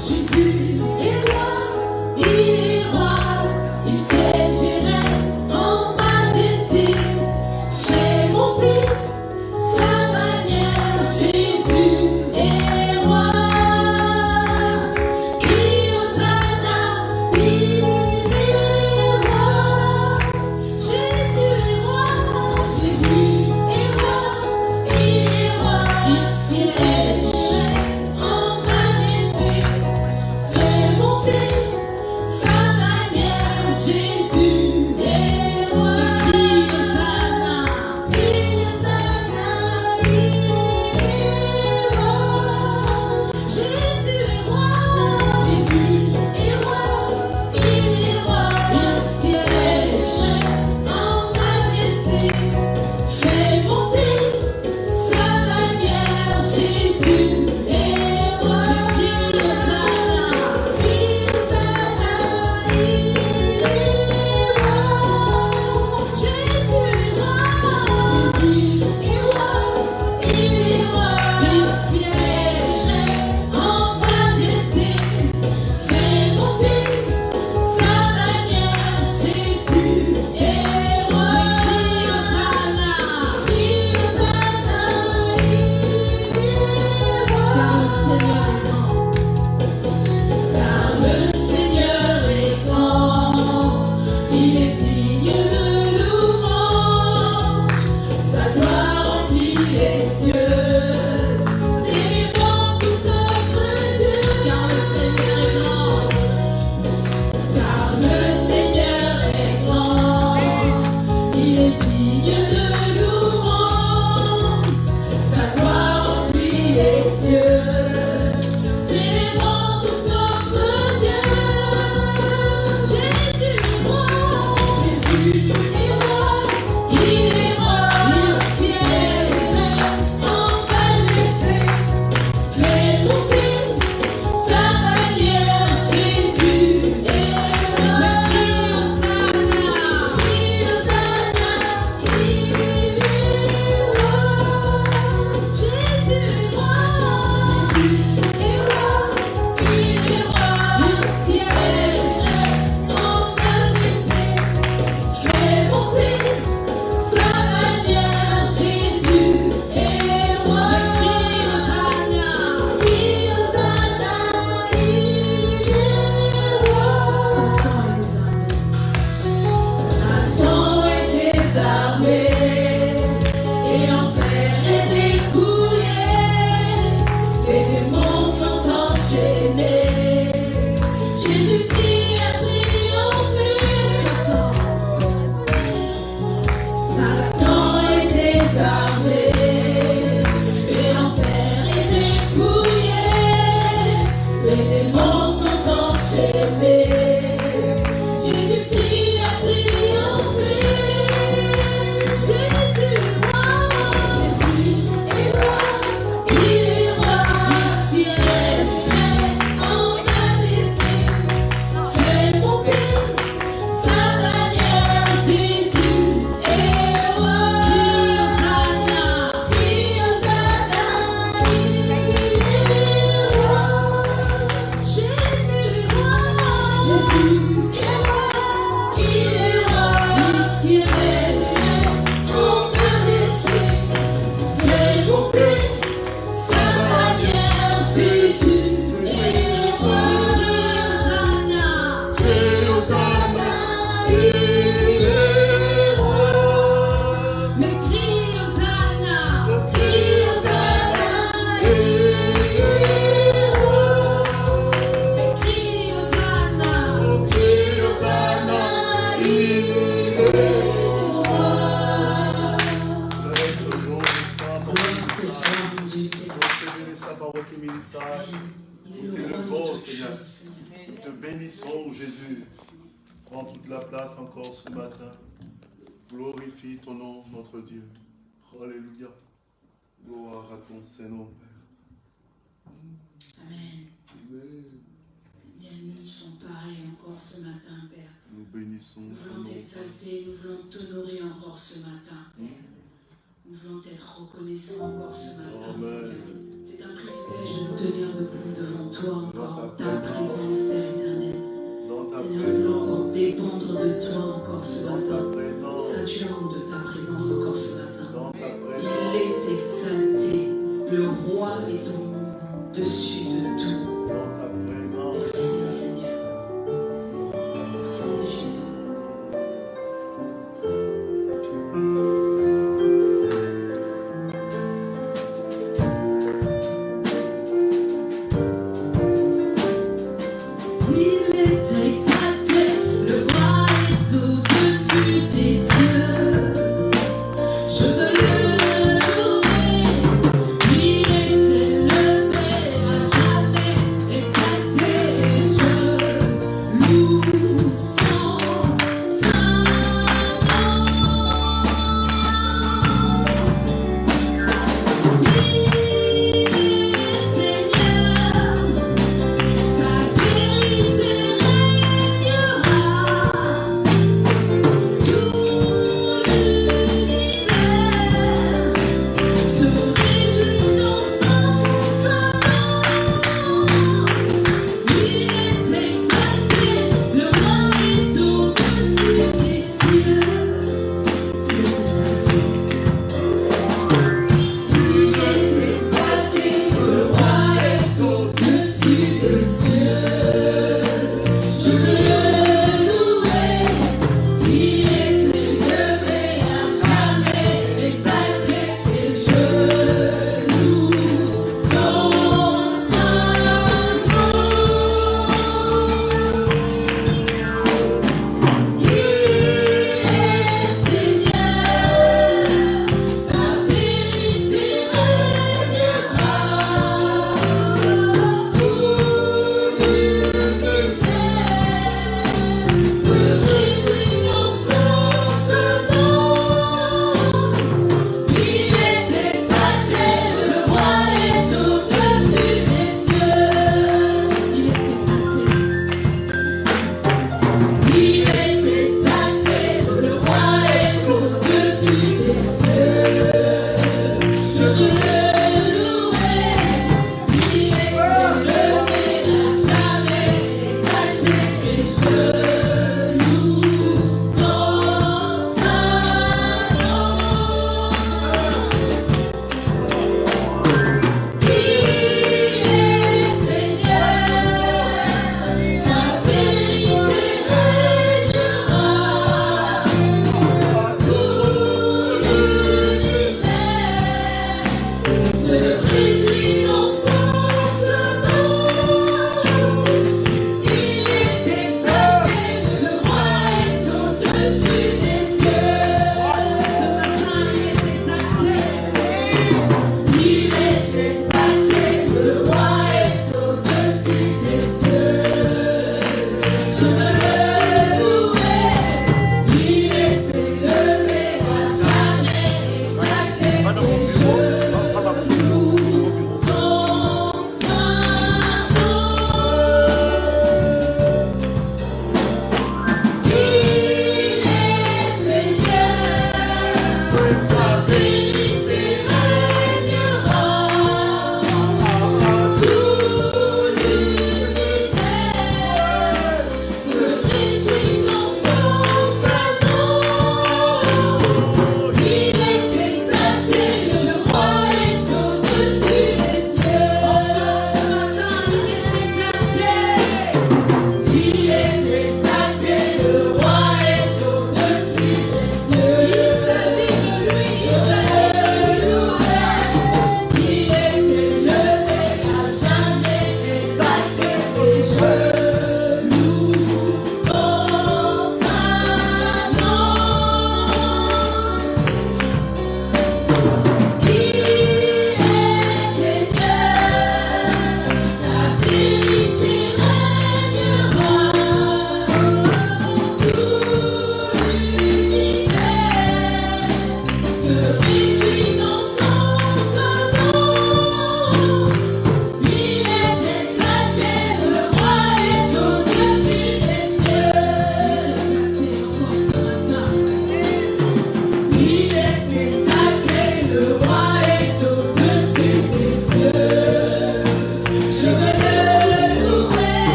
Jésus est là, il est roi, il sait gérer en majesté, fait monter sa manière. Jésus est roi, crie Hosanna, il est roi. Jésus est roi, Jésus est roi, il est roi, il sait gérer en majesté, fait monter sa manière. Jésus est roi, crie Hosanna, il est roi. Jésus est roi, Jésus est roi, il est roi, il siège en majesté, fait monter sa manière. Jésus est roi, crie Hosanna, il est roi. Jésus est roi, Jésus est roi, il est roi, il siège en majesté, fait monter sa manière. Jésus est roi, crie Hosanna, il est roi. Car le Seigneur est grand, il est digne de louange, sa gloire remplit les cieux, célébrons tout notre Dieu. Car le Seigneur est grand, car le Seigneur est grand, il est digne de louange, sa gloire remplit les cieux, célébrons tous notre Dieu. Jésus est roi, Jésus est roi, il est roi, il siège en majesté, fait monter sa manière. Jésus est roi, crie Hosanna, il est roi. Jésus est roi, Jésus est roi, il est roi, il siège en majesté, fait monter sa manière. Jésus est roi, crie Hosanna, il est roi. Satan est désarmé, et l'enfer est dépouillé, les démons sont enchaînés, Jésus-Christ a triomphé. Satan est désarmé, et l'enfer est dépouillé, les démons sont enchaînés, Jésus-Christ a triomphé. Jésus est roi, Jésus est roi, il est roi, il siège en majesté, fait monter sa manière. Jésus est roi, crie Hosanna, il est roi. Jésus est roi, Jésus est roi, il est roi, il siège en majesté, fait monter sa manière. Jésus est roi, crie Hosanna, il est roi. Mais crie Hosanna, il est roi. Mais crie Hosanna, il est roi. Que soit mon Dieu, sa parole qui ministère. Nous t'élevons, Seigneur. Nous te bénissons, Jésus. Prends toute la place encore ce matin. Glorifie ton nom, notre Dieu. Alléluia. Gloire à ton Saint-Nom, Père. Amen. Amen. Bien, nous sommes pareils encore ce matin, Père. Nous bénissons Nous ton voulons nom. t'exalter, nous voulons t'honorer encore ce matin, Père. Nous voulons être reconnaissants encore ce matin, Amen. Seigneur. C'est un privilège de nous tenir debout devant toi encore, Dans en ta ta présence, Père éternel. Dans ta Seigneur, nous voulons présence. encore dépendre de toi encore ce Dans ta matin. présence. Saturons-nous de ta présence encore ce matin. Dans ta Il présence. est exalté. Le roi est au-dessus de tout. Dans ta présence. Merci Seigneur. Merci Jésus. Il est exalté, le roi est au-dessus des cieux. Je veux le louer, il est élevé à jamais.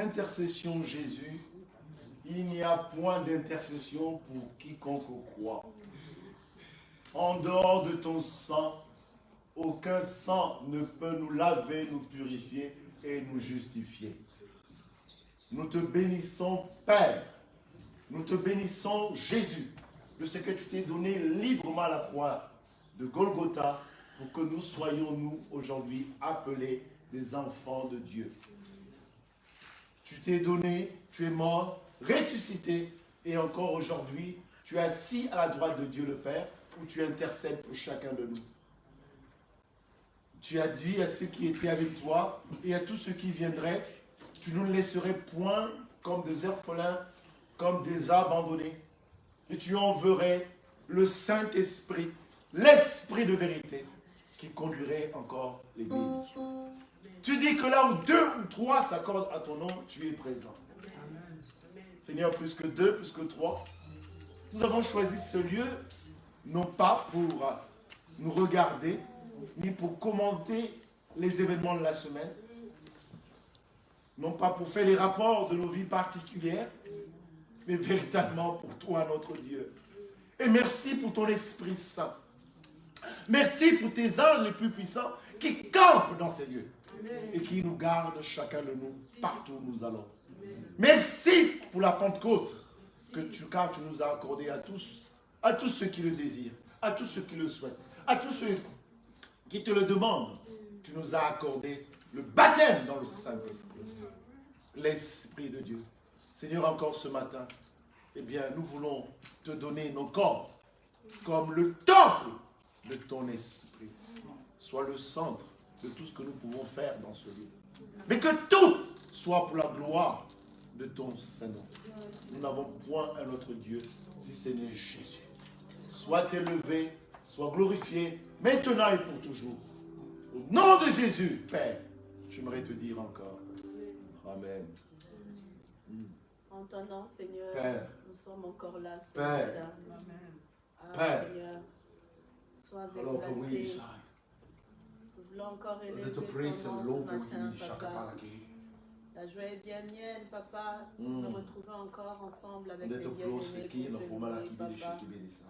Intercession, Jésus, il n'y a point d'intercession pour quiconque croit. En dehors de ton sang, aucun sang ne peut nous laver, nous purifier et nous justifier. Nous te bénissons, Père. Nous te bénissons, Jésus, de ce que tu t'es donné librement à la croix de Golgotha pour que nous soyons, nous, aujourd'hui, appelés des enfants de Dieu. Tu t'es donné, tu es mort, ressuscité, et encore aujourd'hui, tu es assis à la droite de Dieu le Père, où tu intercèdes pour chacun de nous. Tu as dit à ceux qui étaient avec toi, et à tous ceux qui viendraient, tu ne nous laisserais point comme des orphelins, comme des abandonnés, et tu enverrais le Saint-Esprit, l'Esprit de vérité, qui conduirait encore l'Église. Tu dis que là où 2 ou 3 s'accordent à ton nom, tu es présent. Amen. Seigneur, plus que 2, plus que 3, nous avons choisi ce lieu, non pas pour nous regarder, ni pour commenter les événements de la semaine, non pas pour faire les rapports de nos vies particulières, mais véritablement pour toi, notre Dieu. Et merci pour ton Esprit Saint. Merci pour tes anges les plus puissants qui campent dans ces lieux. Et qui nous garde chacun de nous partout où nous allons. Merci pour la Pentecôte car tu nous as accordé à tous ceux qui le désirent, à tous ceux qui le souhaitent, à tous ceux qui te le demandent. Tu nous as accordé le baptême dans le Saint-Esprit, l'Esprit de Dieu. Seigneur, encore ce matin, eh bien, nous voulons te donner nos corps comme le temple de ton Esprit. Sois le centre de tout ce que nous pouvons faire dans ce lieu. Mais que tout soit pour la gloire de ton Saint-Nom. Nous n'avons point un autre Dieu si ce n'est Jésus. Sois élevé, sois glorifié, maintenant et pour toujours. Au nom de Jésus, Père, j'aimerais te dire encore. Amen. En ton nom, Seigneur, Père, nous sommes encore là ce Père, matin. Ah, Père, Seigneur, sois alors que oui, exalté. Nous voulons encore élever let the ton praise nom and ce Lord matin, be Papa. shakapalaki. La joie est bien mienne, Papa, de me retrouver encore ensemble avec Let les the floor bien-aimés seki pour na te pomala louer, kibili Papa. shakibili sa.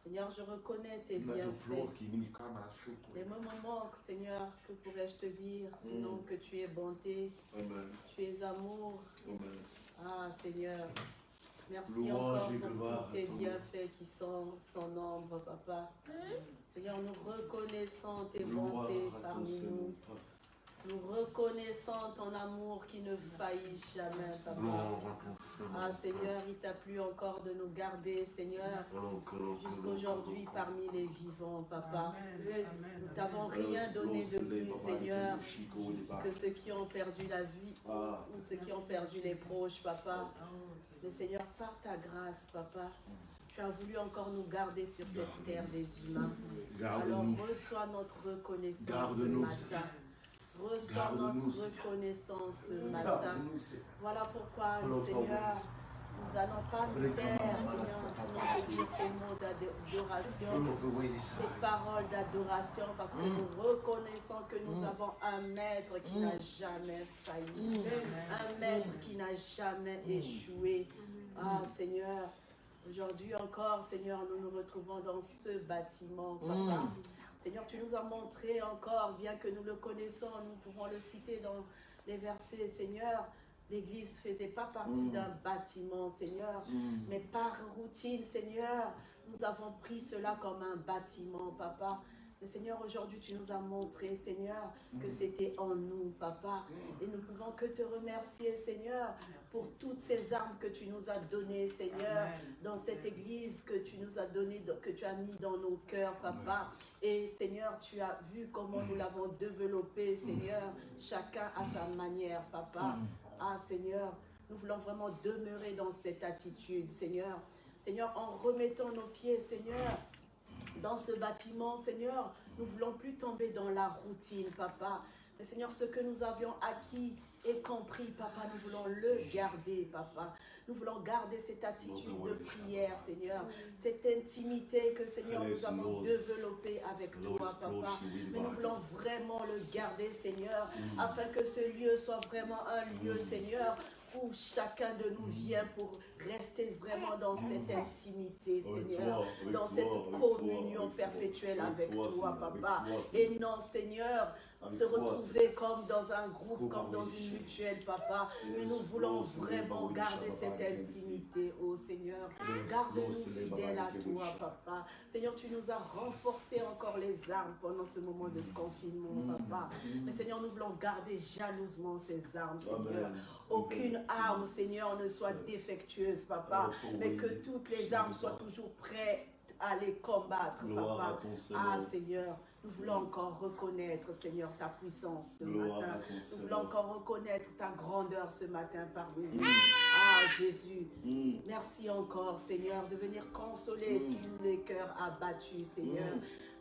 Seigneur, je reconnais tes Let the floor bienfaits. kimini kama shuku. Les moments manquent, Seigneur, que pourrais-je te dire, sinon que tu es bonté, Amen. tu es amour. Amen. Ah, Seigneur, merci Louange encore et pour gloire tous tes à ton nom. bienfaits qui sont sans nombre, Papa. Seigneur, nous reconnaissons tes Gloire bontés à ton parmi nous. Seigneur. Nous reconnaissons ton amour qui ne faillit jamais, Papa. Gloire à ton Seigneur. Ah, Seigneur, il t'a plu encore de nous garder, Seigneur, jusqu'aujourd'hui parmi les vivants, Papa. Nous t'avons rien donné de plus, Seigneur, que ceux qui ont perdu la vie ou ceux qui ont perdu les proches, Papa. Mais Seigneur, par ta grâce, Papa, tu as voulu encore nous garder sur cette terre des humains. Alors reçois notre reconnaissance ce Garde-nous, matin. Reçois notre reconnaissance ce matin. Voilà pourquoi, Seigneur, nous n'allons pas nous taire, Seigneur, sinon de dire ces mots d'adoration, ces paroles d'adoration, parce que nous reconnaissons que nous avons un maître qui n'a jamais failli, un maître qui n'a jamais échoué. Ah, Seigneur, aujourd'hui encore, Seigneur, nous nous retrouvons dans ce bâtiment, Papa. Seigneur, tu nous as montré encore, bien que nous le connaissons, nous pouvons le citer dans les versets, Seigneur, l'Église ne faisait pas partie d'un bâtiment, Seigneur, mais par routine, Seigneur, nous avons pris cela comme un bâtiment, Papa. Mais Seigneur, aujourd'hui, tu nous as montré, Seigneur, que c'était en nous, Papa. Et nous ne pouvons que te remercier, Seigneur, pour toutes ces armes que tu nous as données, Seigneur, dans cette église que tu nous as données, que tu as mis dans nos cœurs, Papa. Et Seigneur, tu as vu comment nous l'avons développé, Seigneur, chacun à sa manière, Papa. Ah, Seigneur, nous voulons vraiment demeurer dans cette attitude, Seigneur. Seigneur, en remettant nos pieds, Seigneur, dans ce bâtiment, Seigneur, nous ne voulons plus tomber dans la routine, Papa. Mais Seigneur, ce que nous avions acquis et compris, Papa, nous voulons le garder, Papa. Nous voulons garder cette attitude de prière, Seigneur. Cette intimité que, Seigneur, nous avons développée avec toi, Papa. Mais nous voulons vraiment le garder, Seigneur, afin que ce lieu soit vraiment un lieu, Seigneur, où chacun de nous vient pour rester vraiment dans cette intimité, Seigneur, dans cette communion perpétuelle avec toi, Papa. Et non, Seigneur, se retrouver comme dans un groupe, comme dans une mutuelle, Papa. Mais nous voulons vraiment garder cette intimité, oh Seigneur. Garde-nous fidèles à toi, Papa. Seigneur, tu nous as renforcé encore les armes pendant ce moment de confinement, Papa. Mais Seigneur, nous voulons garder jalousement ces armes, Seigneur. Aucune arme, Seigneur, ne soit défectueuse, Papa. Mais que toutes les armes soient toujours prêtes à les combattre, Papa. Ah, Seigneur. Nous voulons encore reconnaître, Seigneur, ta puissance ce matin. Nous voulons encore reconnaître ta grandeur ce matin parmi nous. Ah, Jésus, merci encore, Seigneur, de venir consoler tous les cœurs abattus, Seigneur.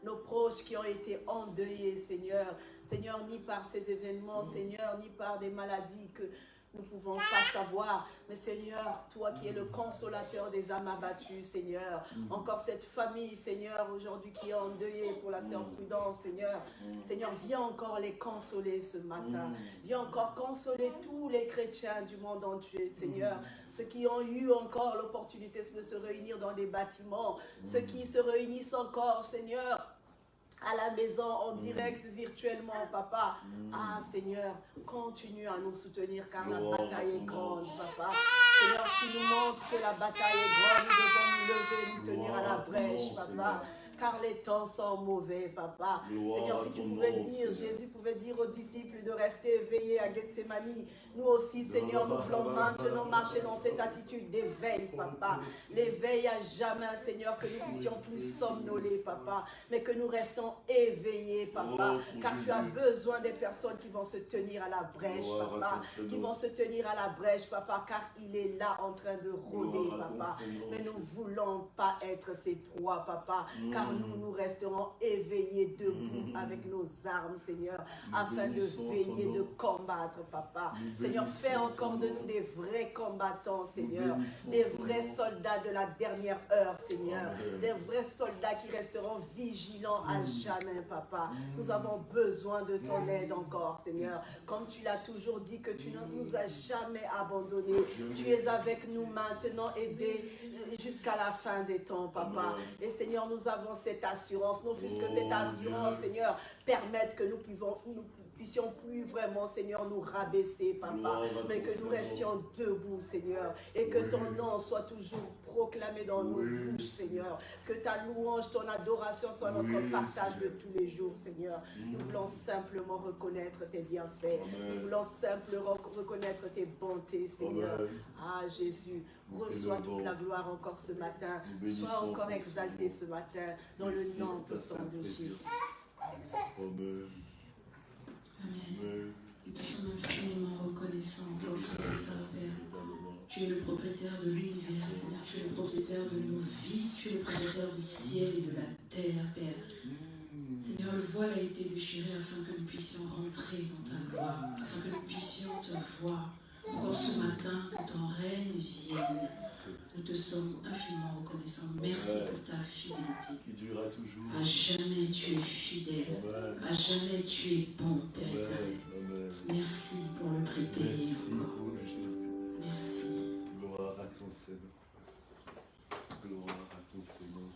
Nos proches qui ont été endeuillés, Seigneur. Seigneur, ni par ces événements, Seigneur, ni par des maladies que nous ne pouvons pas savoir. Mais Seigneur, toi qui es le consolateur des âmes abattues, Seigneur. Encore cette famille, Seigneur, aujourd'hui qui est endeuillée pour la sœur Prudence, Seigneur. Seigneur, viens encore les consoler ce matin. Viens encore consoler tous les chrétiens du monde entier, Seigneur. Ceux qui ont eu encore l'opportunité de se réunir dans des bâtiments. Ceux qui se réunissent encore, Seigneur, à la maison, en direct, virtuellement, Papa. Ah, Seigneur, continue à nous soutenir car la bataille est grande, Papa. Seigneur, tu nous montres que la bataille est grande. Nous devons nous lever, nous tenir à la brèche, Papa. Car les temps sont mauvais, Papa. Seigneur, si tu pouvais dire, Jésus pouvait dire aux disciples de rester éveillés à Gethsémani. Nous aussi, Seigneur, nous voulons maintenant marcher dans cette attitude d'éveil, Papa. L'éveil à jamais, Seigneur, que nous puissions plus somnoler, Papa. Mais que nous restons éveillés, Papa. Car tu as besoin des personnes qui vont se tenir à la brèche, Papa. Qui vont se tenir à la brèche, Papa. Car il est là en train de rôder, Papa. Mais nous ne voulons pas être ses proies, Papa. Car nous resterons éveillés debout avec nos armes, Seigneur, afin de veiller, de combattre, Papa. Seigneur, fais encore de nous des vrais combattants, Seigneur, des vrais soldats de la dernière heure, Seigneur, des vrais soldats qui resteront vigilants à jamais, Papa. Nous avons besoin de ton aide encore, Seigneur, comme tu l'as toujours dit que tu ne nous as jamais abandonnés. Tu es avec nous maintenant, aidés jusqu'à la fin des temps, Papa. Et Seigneur, nous avons cette assurance, non plus que cette assurance, Seigneur, permette que nous puissions plus vraiment, Seigneur, nous rabaisser, Papa, mais que nous restions debout, Seigneur, et que ton nom soit toujours proclamé dans nos bouches, Seigneur, que ta louange, ton adoration soit notre partage de tous les jours, Seigneur. Nous voulons simplement reconnaître tes bienfaits, nous voulons simplement reconnaître tes bontés, Seigneur. Ah, Jésus, reçois toute la gloire encore ce matin, sois encore exalté ce matin, dans le nom puissant de Jésus. Amen. Nous te sommes infiniment reconnaissants pour ce matin, Père. Tu es le propriétaire de l'univers, Seigneur. Tu es le propriétaire de nos vies. Tu es le propriétaire du ciel et de la terre, Père. Seigneur, le voile a été déchiré afin que nous puissions rentrer dans ta gloire, afin que nous puissions te voir. Encore ce matin, que ton règne vienne. Nous te sommes infiniment reconnaissants. Merci pour ta fidélité. Qui durera toujours. À jamais tu es fidèle. À jamais tu es bon, Père éternel. Merci pour le prix payé encore. Merci. Gloire à ton Seigneur. Gloire à ton Seigneur.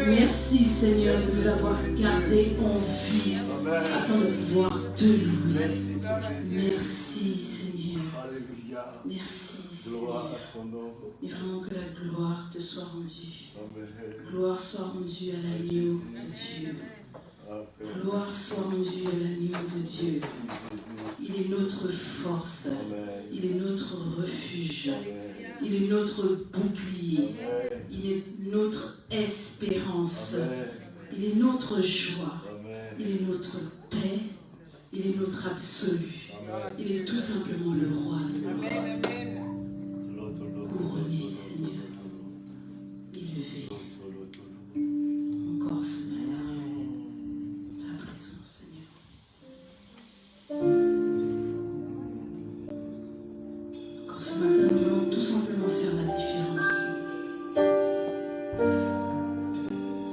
Merci Seigneur de nous avoir gardés en vie afin de pouvoir te louer. Merci Seigneur. Merci Seigneur. Et vraiment que la gloire te soit rendue. Gloire soit rendue à l'agneau de Dieu. Gloire soit rendue à l'agneau de Dieu. Il est notre force. Il est notre refuge. Il est notre bouclier. Il est notre espérance. Il est notre joie. Il est notre paix. Il est notre absolu. Il est tout simplement le roi de nos rois. Couronné, Seigneur. Élevé. Encore ce matin. Ta présence, Seigneur. Encore ce matin, nous voulons tout simplement faire la différence.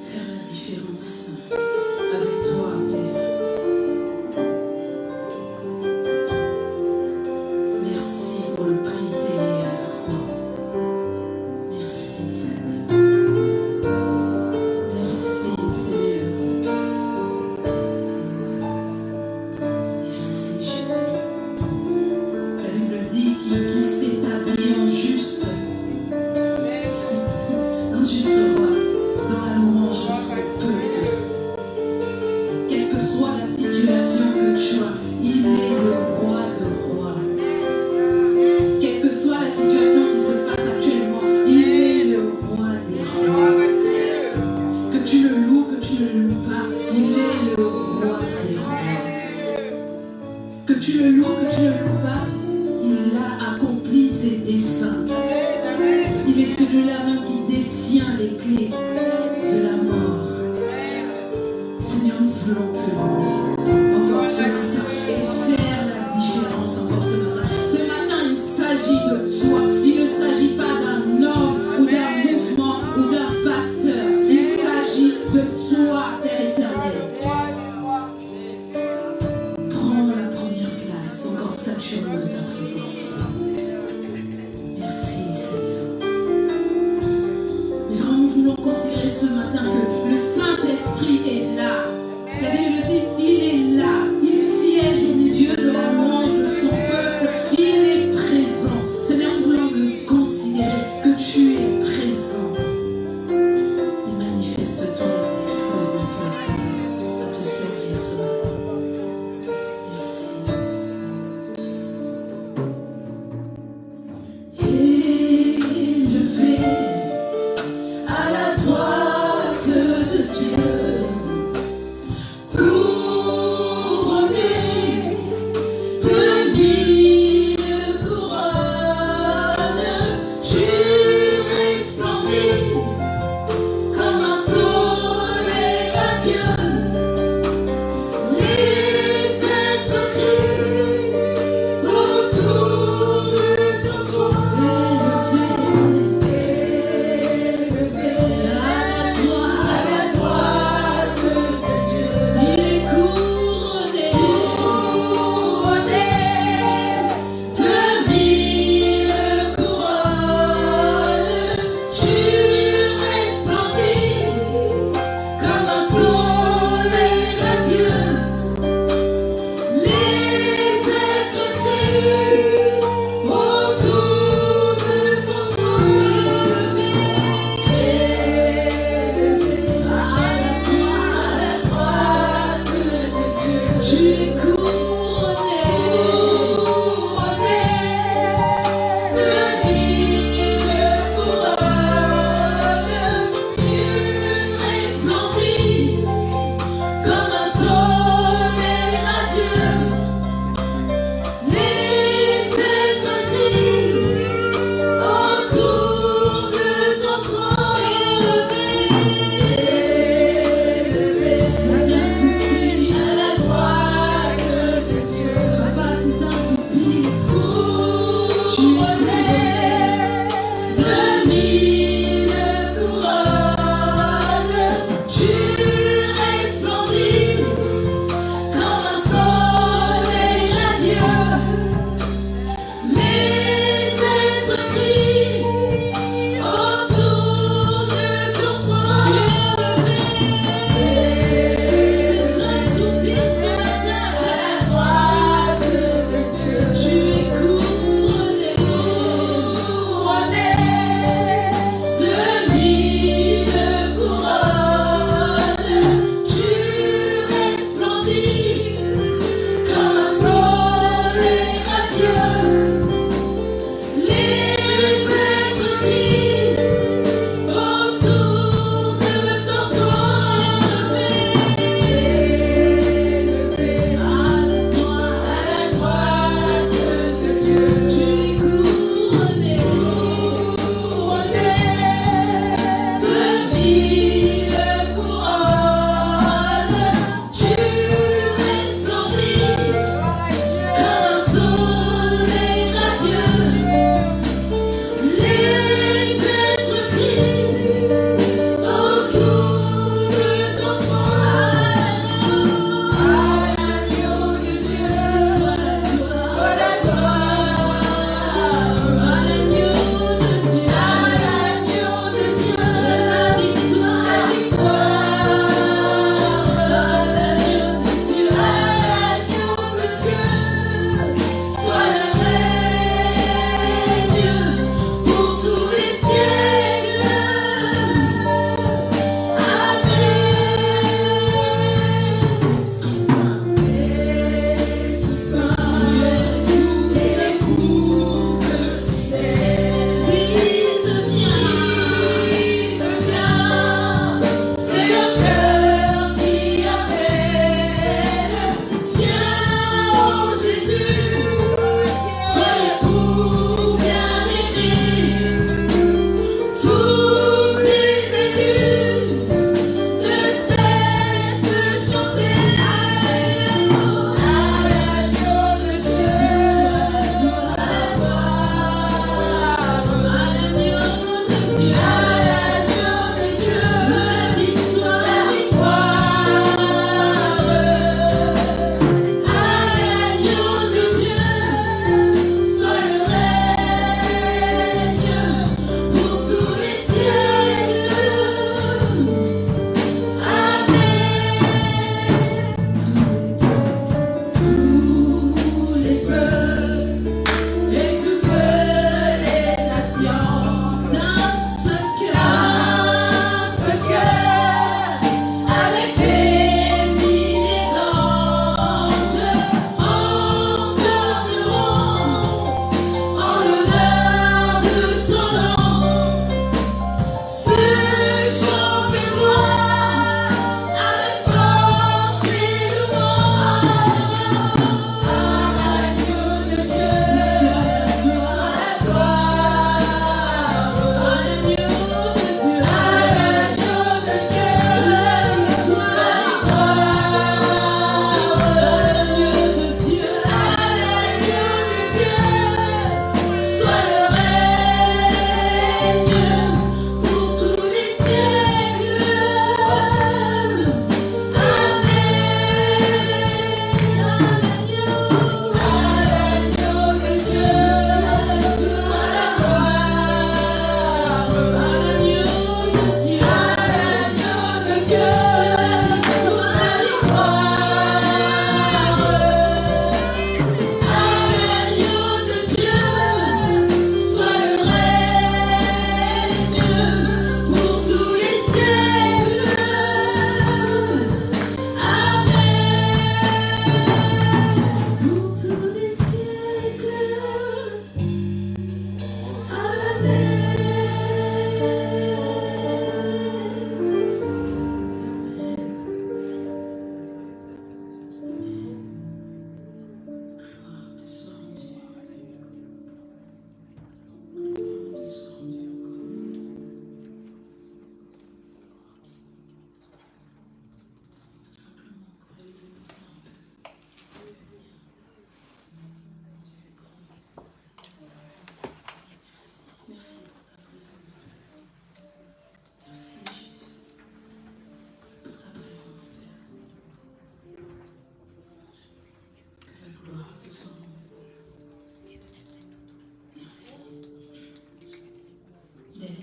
Faire la différence avec toi, Père. Que tu le loues, que tu ne le loues pas, il a accompli ses desseins. Il est celui-là même qui détient les clés de la mort. Seigneur, nous voulons te louer encore ce matin et faire la différence encore ce matin. Ce matin, il s'agit de toi. Il ne s'agit pas d'un homme ou d'un mouvement ou d'un pasteur. Il s'agit de toi, Père éternel. Prends la première place, encore saturons de ta présence. Merci, Seigneur. Mais vraiment, nous voulons considérer ce matin que le Saint-Esprit est là. La Bible dit, il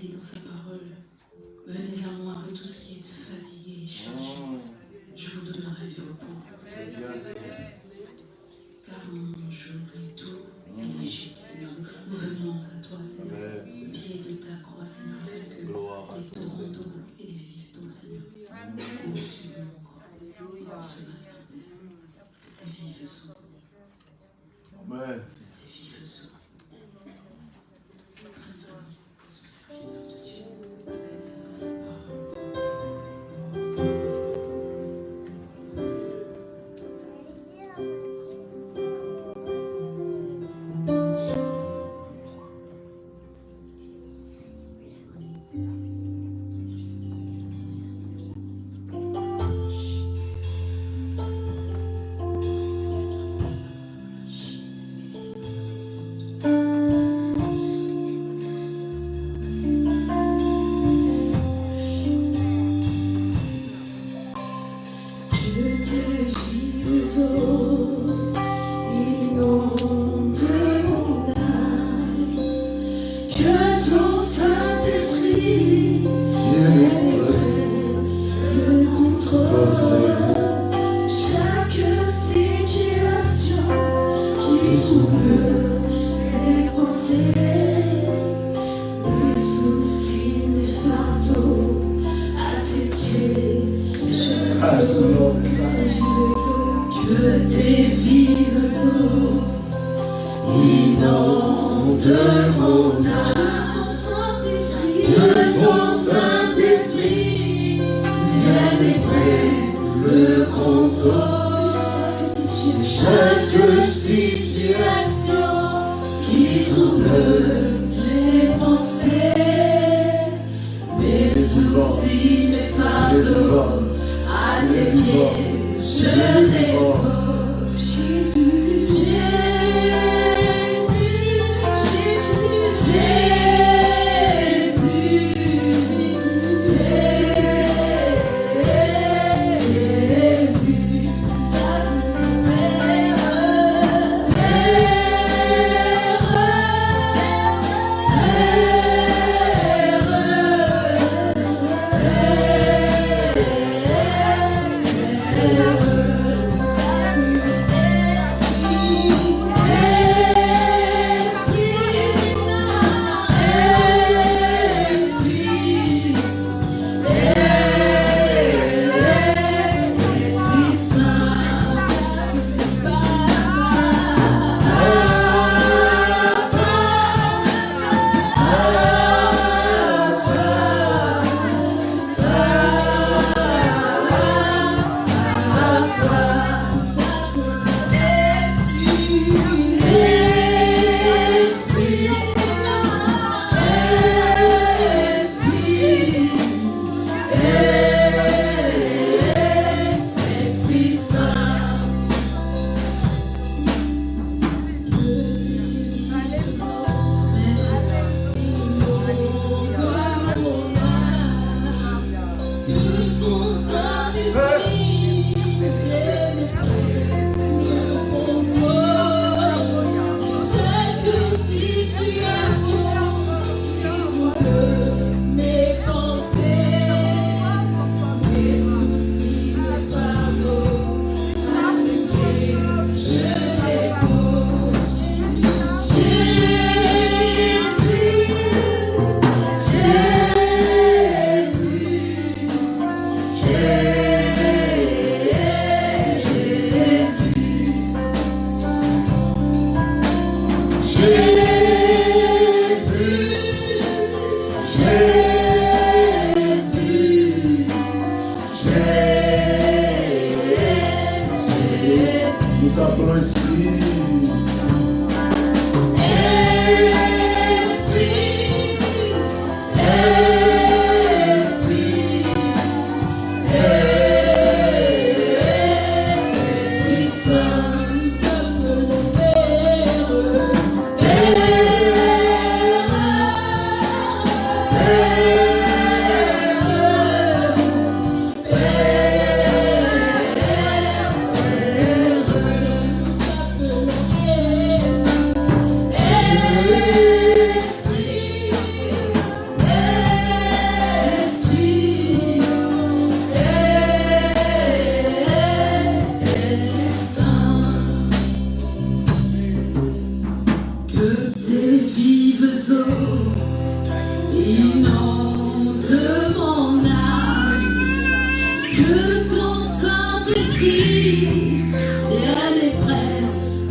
dit dans sa parole, venez à moi, vous tous qui êtes fatigués et chargés, je vous donnerai du repos. Car mon joug est tout et léger, Seigneur. Nous venons à toi, Seigneur, au pied de ta croix, Seigneur, afin que les torrents d'eau et les rives d'eau, Seigneur, coulent sur mon corps ce matin, que tes vives eaux. Amen. Que tes vives eaux. Prends-toi, sous serviteur de Dieu, pour cette parole.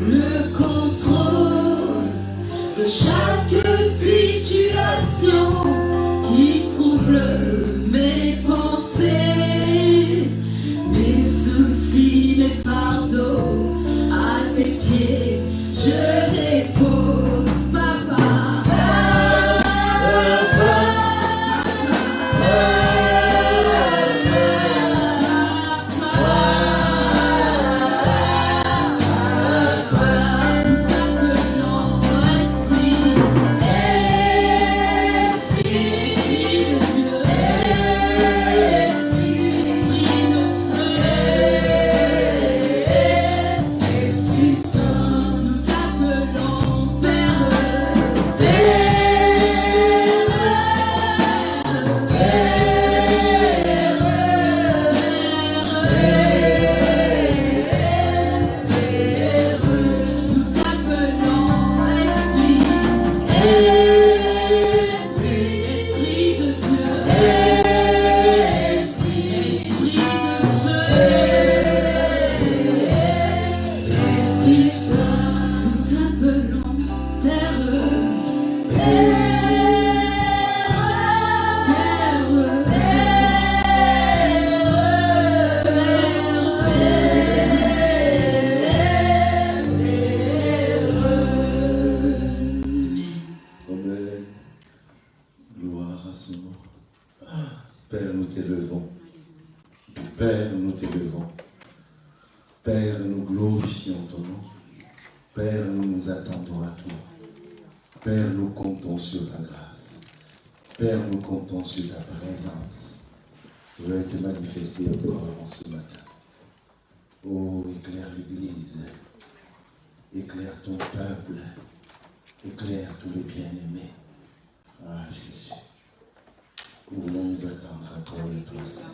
le contrôle de chaque situation qui trouble mes pensées, mes soucis, mes fardeaux, à tes pieds je dépose, papa. Sur ta présence, veuille te manifester encore en ce matin. Oh, éclaire l'Église, éclaire ton peuple, éclaire tous les bien-aimés. Ah, Jésus, nous voulons nous attendre à toi et toi seul.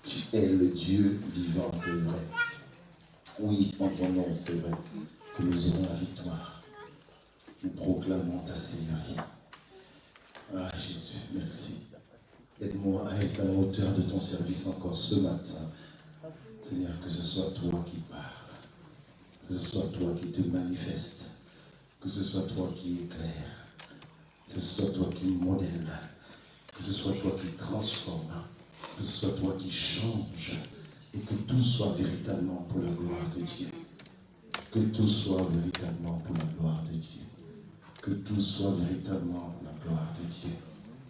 Tu es le Dieu vivant et vrai. Oui, en ton nom, c'est vrai que nous aurons la victoire. Nous proclamons ta Seigneurie. Ah Jésus, merci. Aide-moi à être à la hauteur de ton service encore ce matin. Seigneur, que ce soit toi qui parles, que ce soit toi qui te manifestes, que ce soit toi qui éclaire, que ce soit toi qui modèle, que ce soit toi qui transforme, que ce soit toi qui change, et que tout soit véritablement pour la gloire de Dieu. Que tout soit véritablement pour la gloire de Dieu. Que tout soit véritablement pour la gloire de Dieu.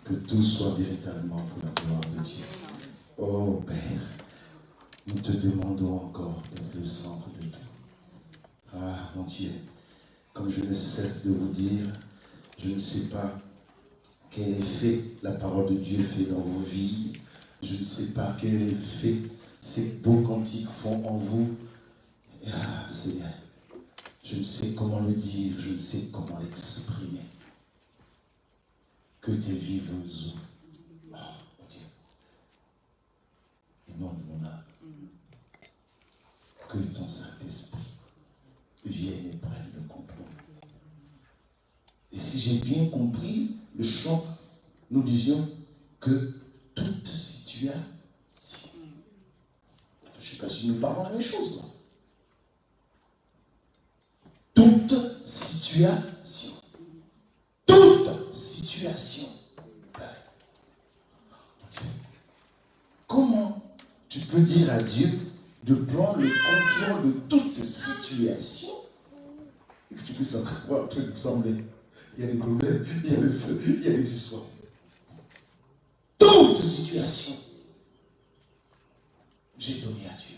Que tout soit véritablement pour la gloire de Dieu. Oh Père, nous te demandons encore d'être le centre de tout. Ah mon Dieu, comme je ne cesse de vous dire, je ne sais pas quel effet la parole de Dieu fait dans vos vies. Je ne sais pas quel effet ces beaux cantiques font en vous. Ah Seigneur, je ne sais comment le dire, je ne sais comment l'exprimer. Que tes viveuses eaux, oh mon Dieu, et non de mon âme, que ton Saint-Esprit vienne et prenne le contrôle. Et si j'ai bien compris le chant, nous disions que toute situation, je ne sais pas si nous parlons la même chose, toi. Toute situation. Toute situation. Comment tu peux dire à Dieu de prendre le contrôle de toute situation et que tu puisses encore en train de trembler? Il y a des problèmes, il y a le feu, il y a des histoires. Toute situation, j'ai donné à Dieu.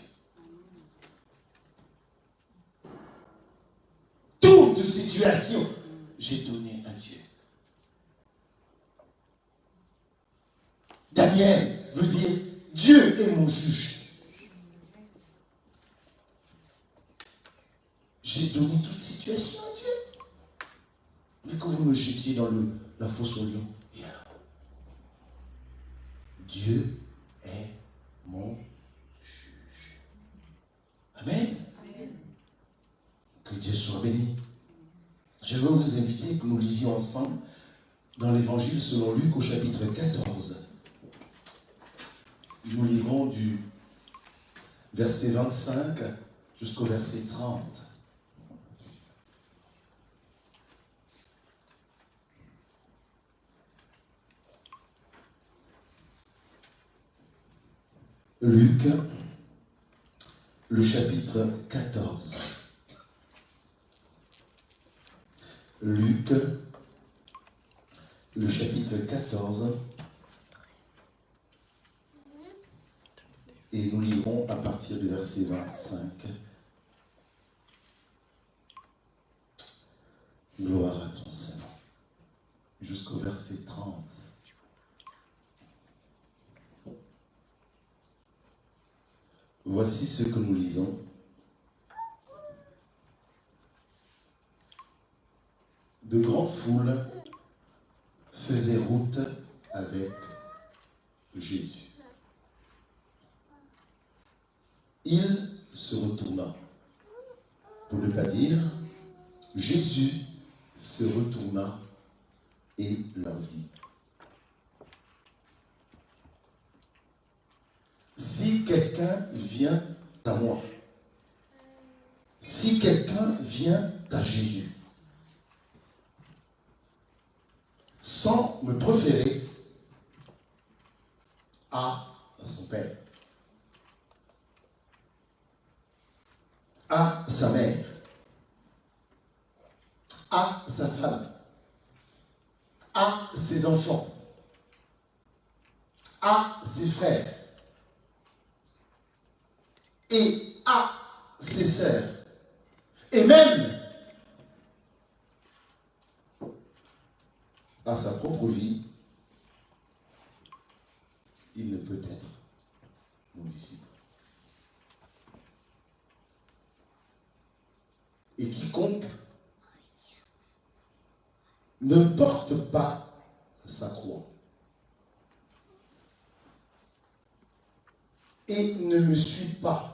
Toute situation, j'ai donné à Dieu. Daniel veut dire Dieu est mon juge. J'ai donné toute situation à Dieu. Mais que vous me jetiez dans la fosse au lion. Et alors? Dieu est mon juge. Amen. Que Dieu soit béni. Je veux vous inviter que nous lisions ensemble dans l'évangile selon Luc au chapitre 14. Nous lirons du verset 25 jusqu'au verset 30. Luc, le chapitre 14. Luc, le chapitre 14. Et nous lirons à partir du verset 25. Gloire à ton Seigneur. Jusqu'au verset 30. Voici ce que nous lisons. De grandes foules faisaient route avec Jésus. Il se retourna, pour ne pas dire, Jésus se retourna et leur dit, si quelqu'un vient à moi, si quelqu'un vient à Jésus, sans me préférer à son Père, à sa mère, à sa femme, à ses enfants, à ses frères et à ses sœurs, et même à sa propre vie, il ne peut être mon disciple. Et quiconque ne porte pas sa croix et ne me suit pas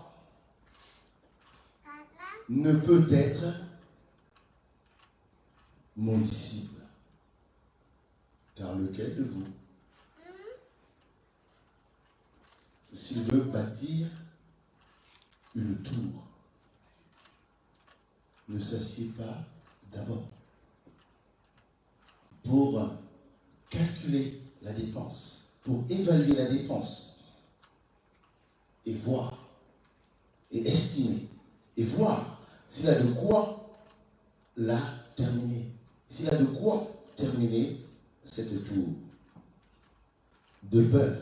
ne peut être mon disciple. Car lequel de vous, s'il veut bâtir une tour, ne s'assied pas d'abord pour calculer la dépense, pour évaluer la dépense et voir et estimer et voir s'il a de quoi la terminer, s'il a de quoi terminer cette tour, de peur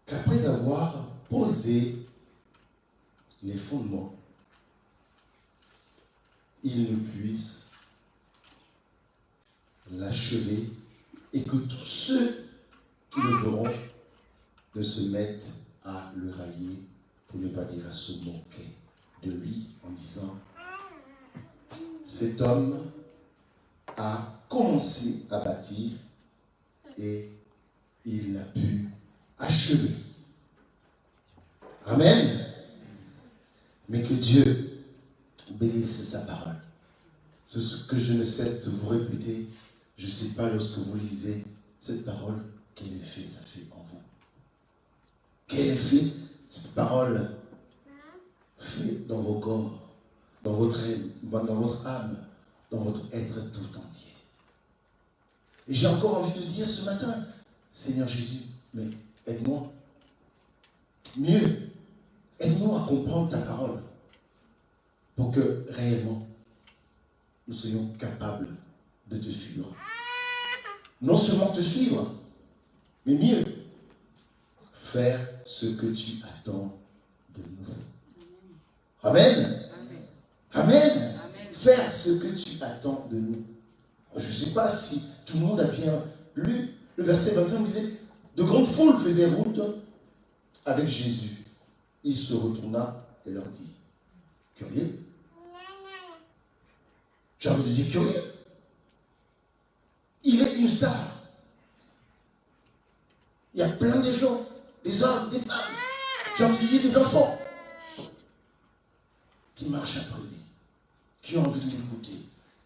qu'après avoir posé les fondements, il ne puisse l'achever et que tous ceux qui le verront ne se mettent à le railler, pour ne pas dire à se moquer de lui en disant: cet homme a commencé à bâtir et il n'a pu achever. Amen. Mais que Dieu bénisse sa parole. C'est ce que je ne cesse de vous répéter. Je ne sais pas, lorsque vous lisez cette parole, quel effet ça fait en vous. Quel effet cette parole fait dans vos corps, dans votre âme, dans votre être tout entier. Et j'ai encore envie de dire ce matin: Seigneur Jésus, mais aide-moi. Mieux, aide-nous à comprendre ta parole pour que réellement nous soyons capables de te suivre. Non seulement te suivre, mais mieux, faire ce que tu attends de nous. Amen. Amen. Faire ce que tu attends de nous. Je ne sais pas si tout le monde a bien lu le verset 25, où il disait: de grandes foules faisaient route avec Jésus. Il se retourna et leur dit. Curieux. J'ai envie de dire curieux. Il est une star. Il y a plein de gens, des hommes, des femmes, j'ai envie de dire des enfants, qui marchent après lui, qui ont envie de l'écouter,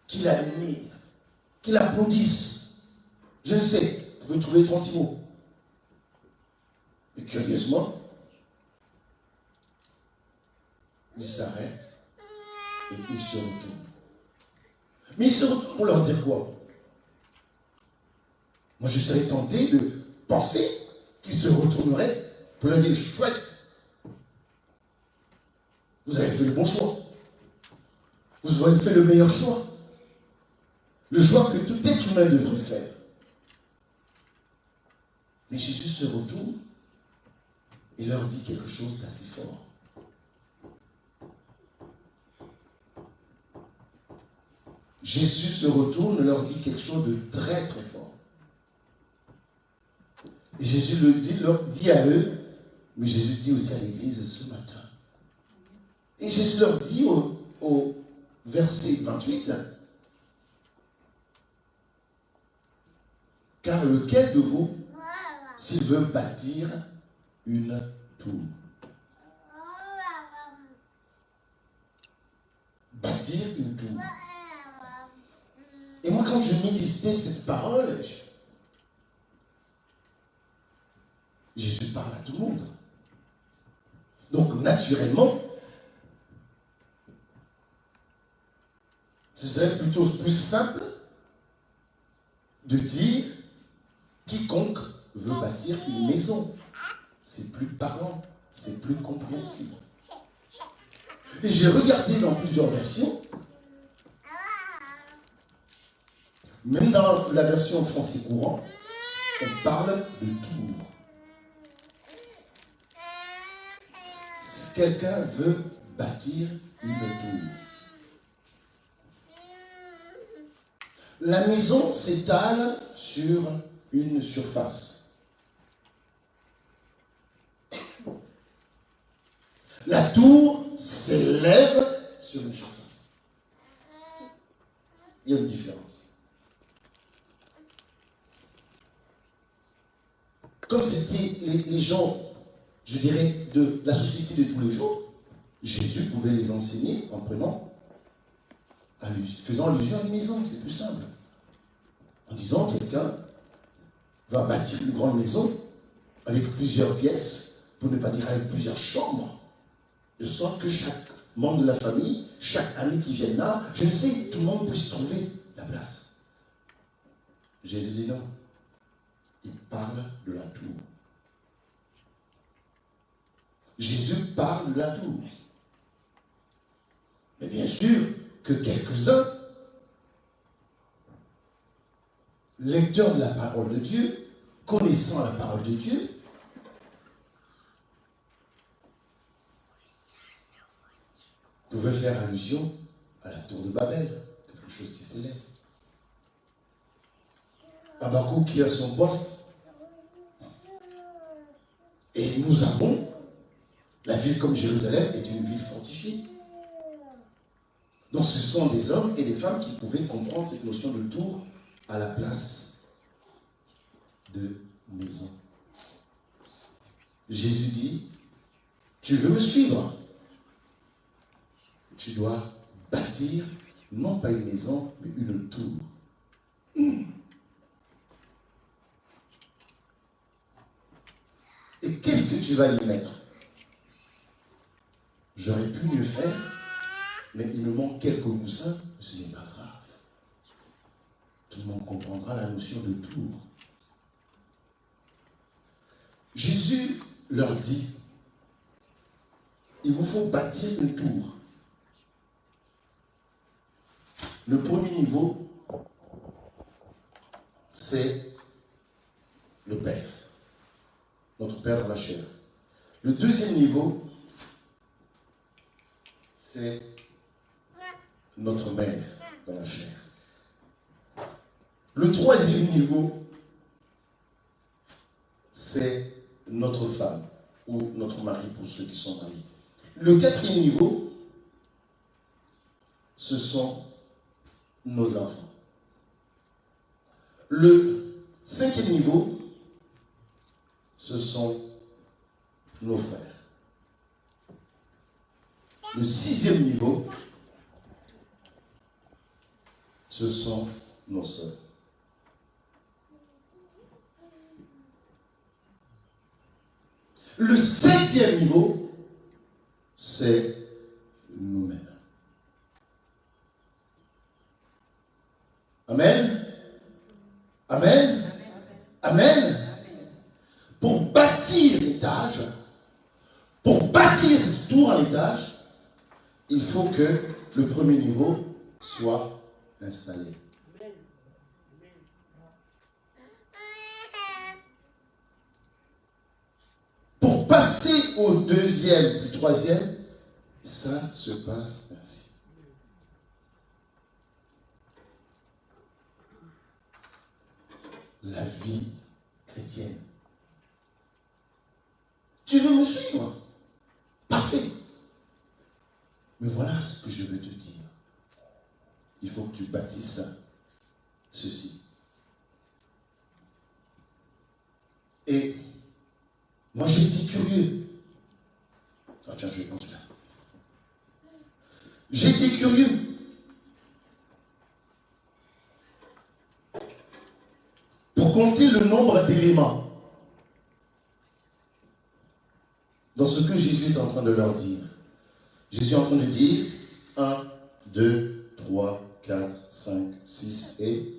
qui l'admirent, qui l'applaudissent. Je ne sais, vous pouvez trouver 36 mots. Et curieusement, il s'arrête et il se retourne. Mais il se retourne pour leur dire quoi? Moi, je serais tenté de penser qu'il se retournerait Pour leur dire, chouette, vous avez fait le bon choix. Vous avez fait le meilleur choix. Le choix que tout être humain devrait faire. Mais Jésus se retourne et leur dit quelque chose d'assez fort. Jésus se retourne et leur dit quelque chose de très très fort. Et Jésus leur dit à eux, mais Jésus dit aussi à l'église ce matin. Et Jésus leur dit au verset 28, car lequel de vous, s'il veut bâtir une tour, bâtir une tour. Et moi, quand je méditais cette parole, Jésus parle à tout le monde. Donc, naturellement, ce serait plutôt plus simple de dire quiconque veut bâtir une maison. C'est plus parlant, c'est plus compréhensible. Et j'ai regardé dans plusieurs versions, même dans la version français courant, on parle de tour. Si quelqu'un veut bâtir une tour, la maison s'étale sur une surface. La tour s'élève sur une surface. Il y a une différence. Comme c'était les gens, je dirais, de la société de tous les jours, Jésus pouvait les enseigner en faisant allusion à une maison, c'est plus simple. En disant, quelqu'un va bâtir une grande maison avec plusieurs pièces, pour ne pas dire avec plusieurs chambres, de sorte que chaque membre de la famille, chaque ami qui vient là, je ne sais, tout le monde puisse trouver la place. Jésus dit non. Il parle de la tour. Jésus parle de la tour. Mais bien sûr que quelques-uns, lecteurs de la parole de Dieu, connaissant la parole de Dieu, pouvaient faire allusion à la tour de Babel, quelque chose qui s'élève. Habakkuk qui a son poste. Et nous avons, la ville comme Jérusalem est une ville fortifiée. Donc ce sont des hommes et des femmes qui pouvaient comprendre cette notion de tour à la place de maison. Jésus dit, tu veux me suivre? Tu dois bâtir, non pas une maison, mais une tour. Et qu'est-ce que tu vas y mettre? J'aurais pu mieux faire, mais il me manque quelques coussins, ce n'est pas grave. Tout le monde comprendra la notion de tour. Jésus leur dit, il vous faut bâtir une tour. Le premier niveau, c'est le Père. Notre Père dans la chair. Le deuxième niveau, c'est notre Mère dans la chair. Le troisième niveau, c'est notre femme ou notre mari pour ceux qui sont mariés. Le quatrième niveau, ce sont nos enfants. Le cinquième niveau, ce sont nos frères. Le sixième niveau, ce sont nos sœurs. Le septième niveau, c'est nous-mêmes. Amen. Amen. Amen. Pour bâtir l'étage, que le premier niveau soit installé. Pour passer au deuxième puis troisième, ça se passe ainsi. La vie chrétienne. Tu veux me suivre? Parfait. Mais voilà ce que je veux te dire. Il faut que tu bâtisses ceci. Et moi j'ai été curieux. Ah tiens, je vais prendre celui-là. J'ai été curieux. Pour compter le nombre d'éléments dans ce que Jésus est en train de leur dire. Jésus est en train de dire 1, 2, 3, 4, 5, 6 et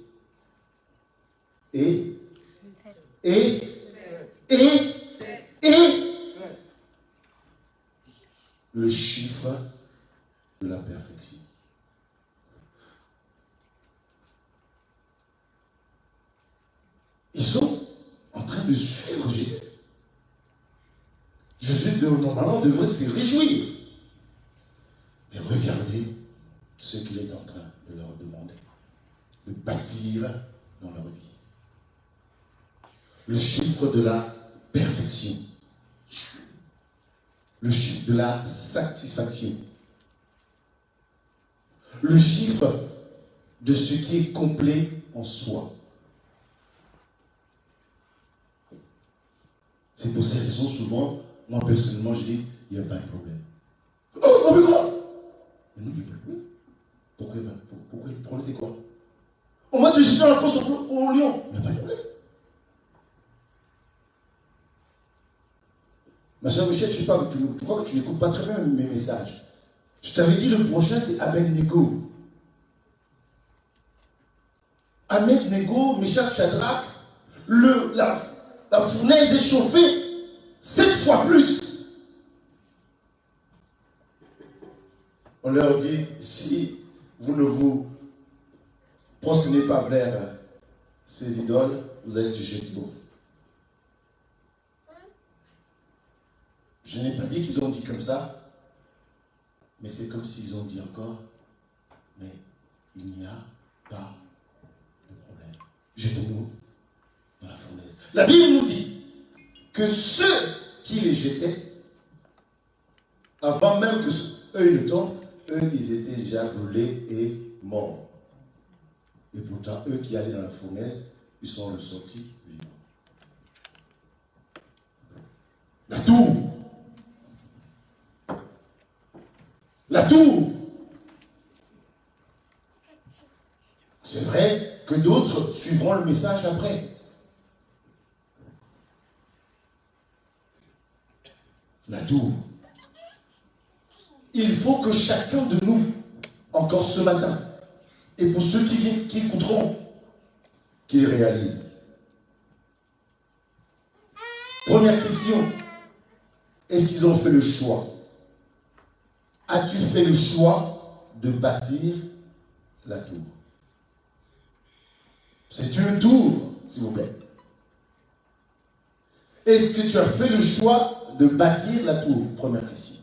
le chiffre de la perfection. Ils sont en train de suivre Jésus. Jésus, normalement, devrait se réjouir. Mais regardez ce qu'il est en train de leur demander. De bâtir dans leur vie. Le chiffre de la perfection. Le chiffre de la satisfaction. Le chiffre de ce qui est complet en soi. C'est pour cette raison, souvent, moi personnellement, je dis, il n'y a pas de problème. Oh, mais comment? Mais non, il n'y a pas de problème. Pourquoi le problème, c'est quoi? On va te jeter dans la fosse au lion. Il n'y a pas de problème. Ma soeur Michel, je sais pas, je crois que tu n'écoutes pas très bien mes messages. Je t'avais dit le prochain, c'est Abednego. Abednego, Meshach, Shadrach, la fournaise est chauffée 7 fois plus. On leur dit, si vous ne vous prosternez pas vers ces idoles, vous allez être jetés au feu. Je n'ai pas dit qu'ils ont dit comme ça, mais c'est comme s'ils ont dit encore, mais il n'y a pas de problème. Jetez-nous dans la fournaise. La Bible nous dit que ceux qui les jetaient, avant même que eux ne tombent, eux, ils étaient déjà brûlés et morts. Et pourtant, eux qui allaient dans la fournaise, ils sont ressortis vivants. La tour. La tour. C'est vrai que d'autres suivront le message après. La tour. Il faut que chacun de nous, encore ce matin, et pour ceux qui écouteront, qu'ils réalisent. Première question. Est-ce qu'ils ont fait le choix? As-tu fait le choix de bâtir la tour? C'est une tour, s'il vous plaît. Est-ce que tu as fait le choix de bâtir la tour? Première question.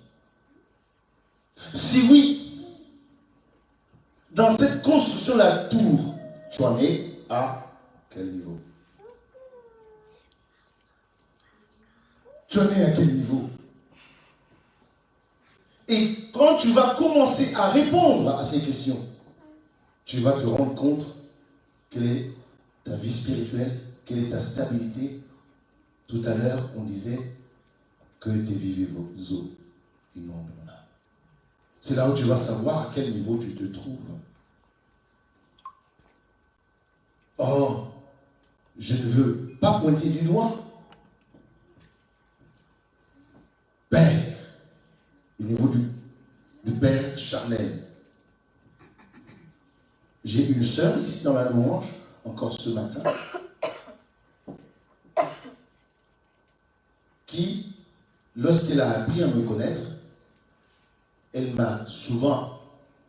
Si oui, dans cette construction de la tour, tu en es à quel niveau? Tu en es à quel niveau? Et quand tu vas commencer à répondre à ces questions, tu vas te rendre compte quelle est ta vie spirituelle, quelle est ta stabilité. Tout à l'heure, on disait que tes vivez vos eaux inondent mon âme. C'est là où tu vas savoir à quel niveau tu te trouves. Or, je ne veux pas pointer du doigt. Père, au niveau du Père charnel. J'ai une sœur ici dans la louange, encore ce matin, qui, lorsqu'elle a appris à me connaître, elle m'a souvent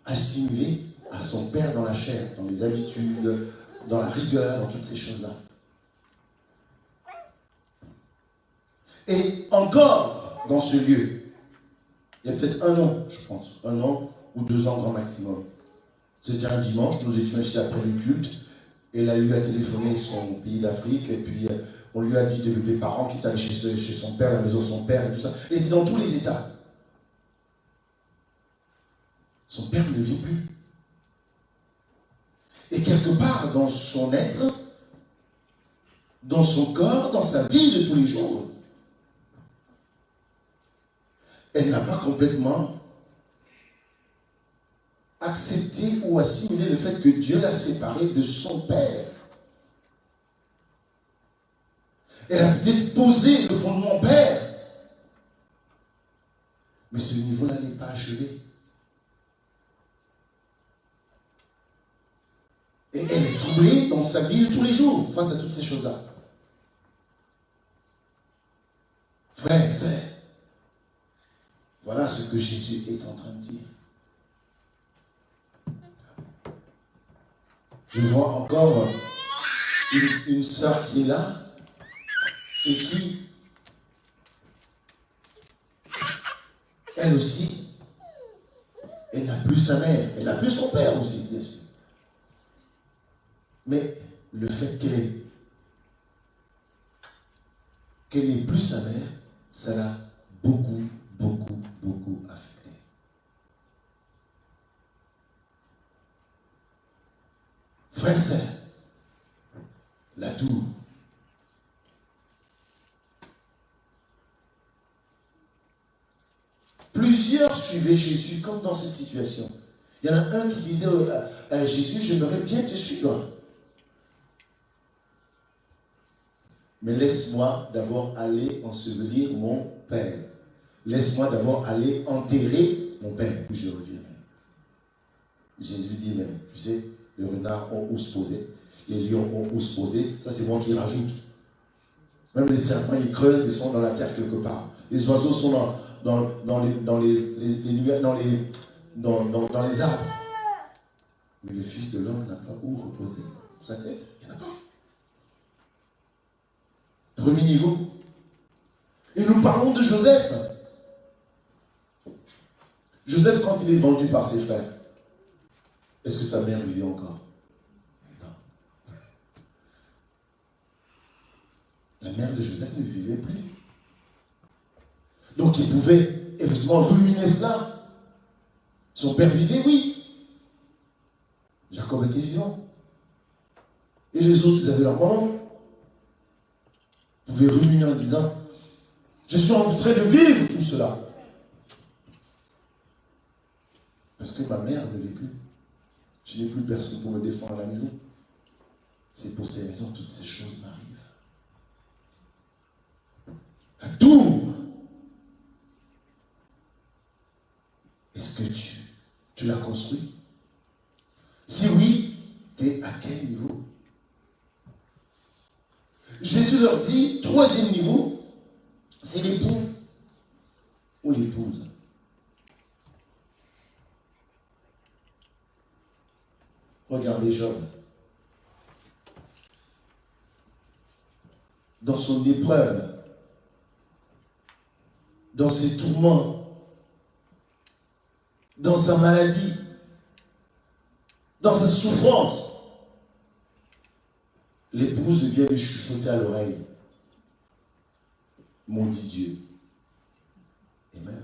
assimilé à son père dans la chair, dans les habitudes, dans la rigueur, dans toutes ces choses-là. Et encore, dans ce lieu, il y a peut-être 1 an, je pense, 1 an ou 2 ans grand maximum. C'était un dimanche, nous étions ici après le culte, et elle a eu à téléphoner son pays d'Afrique, et puis on lui a dit des parents qui étaient allés chez son père, la maison de son père et tout ça. Elle était dans tous les états. Son père ne vit plus. Et quelque part dans son être, dans son corps, dans sa vie de tous les jours, elle n'a pas complètement accepté ou assimilé le fait que Dieu l'a séparée de son père. Elle a peut-être posé le fondement père, mais ce niveau-là n'est pas achevé. Et elle est troublée dans sa vie de tous les jours face à toutes ces choses-là. Frère, sœur, voilà ce que Jésus est en train de dire. Je vois encore une sœur qui est là et qui, elle aussi, elle n'a plus sa mère, elle n'a plus son père aussi, bien sûr. Mais le fait qu'elle n'ait plus sa mère, ça l'a beaucoup affecté. Frères et sœurs, la tour. Plusieurs suivaient Jésus comme dans cette situation. Il y en a un qui disait à Jésus, j'aimerais bien te suivre. Mais laisse-moi d'abord aller ensevelir mon père. Laisse-moi d'abord aller enterrer mon père, puis je reviendrai. Jésus dit, mais tu sais, les renards ont où se poser, les lions ont où se poser, ça c'est moi qui rajoute. Même les serpents, ils creusent, ils sont dans la terre quelque part. Les oiseaux sont dans les arbres. Mais le Fils de l'homme n'a pas où reposer sa tête. Il n'y en a pas. Premier niveau. Et nous parlons de Joseph. Joseph, quand il est vendu par ses frères, est-ce que sa mère vivait encore? Non. La mère de Joseph ne vivait plus. Donc il pouvait effectivement ruminer cela. Son père vivait, oui. Jacob était vivant. Et les autres, ils avaient leur maman. Ils pouvaient ruminer en disant, je suis en train de vivre tout cela. Parce que ma mère ne vit plus. Je n'ai plus personne pour me défendre à la maison. C'est pour ces raisons que toutes ces choses m'arrivent. La tour. Est-ce que tu l'as construit? Si oui, tu es à quel niveau? Jésus leur dit, 3e niveau, c'est l'époux ou l'épouse. Regardez Job. Dans son épreuve, dans ses tourments, dans sa maladie, dans sa souffrance, l'épouse vient lui chuchoter à l'oreille. Maudit Dieu. Et meurt.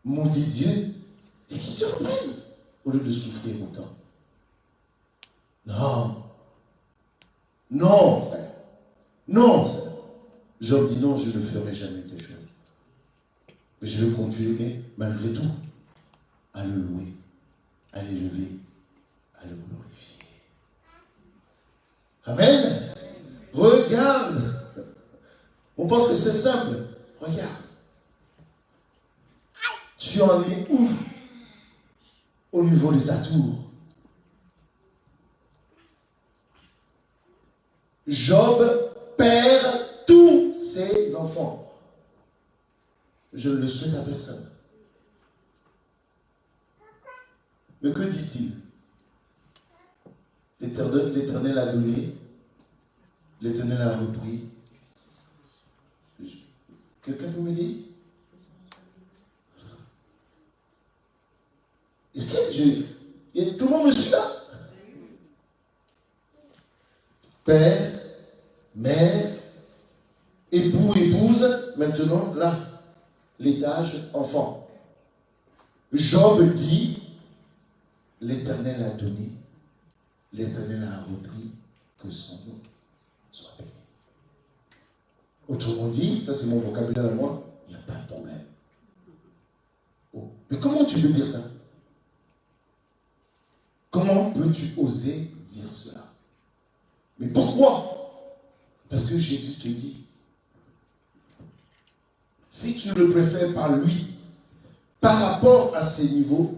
Maudit Dieu et qui te reprenne au lieu de souffrir autant. Non. Non, frère. Non, frère. Job dit non, je ne ferai jamais telle chose. Mais je vais continuer, malgré tout, à le louer, à l'élever, à le glorifier. Amen. Regarde. On pense que c'est simple. Regarde. Tu en es où? Au niveau de ta tour. Job perd tous ses enfants. Je ne le souhaite à personne. Mais que dit-il? L'Éternel a donné, l'Éternel a repris. Quelqu'un peut me dire? Est-ce que tout le monde me suit là? Père, mère, époux, épouse, maintenant là, l'étage enfant. Job dit, l'Éternel a donné, l'Éternel a repris, que son nom soit béni. Autrement dit, ça c'est mon vocabulaire à moi, il n'y a pas de problème. Oh. Mais comment tu peux dire ça? Comment peux-tu oser dire cela? Mais pourquoi? Parce que Jésus te dit, si tu ne le préfères par lui, par rapport à ses niveaux,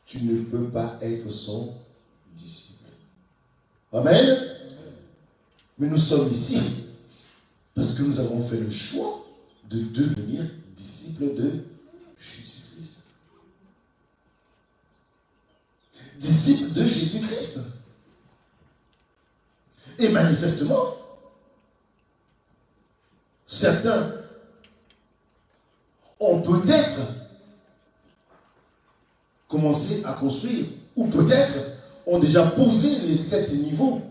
tu ne peux pas être son disciple. Amen. Mais nous sommes ici parce que nous avons fait le choix de devenir disciples de Jésus-Christ. Disciples de Jésus-Christ. Et manifestement, certains ont peut-être commencé à construire, ou peut-être ont déjà posé les 7 niveaux.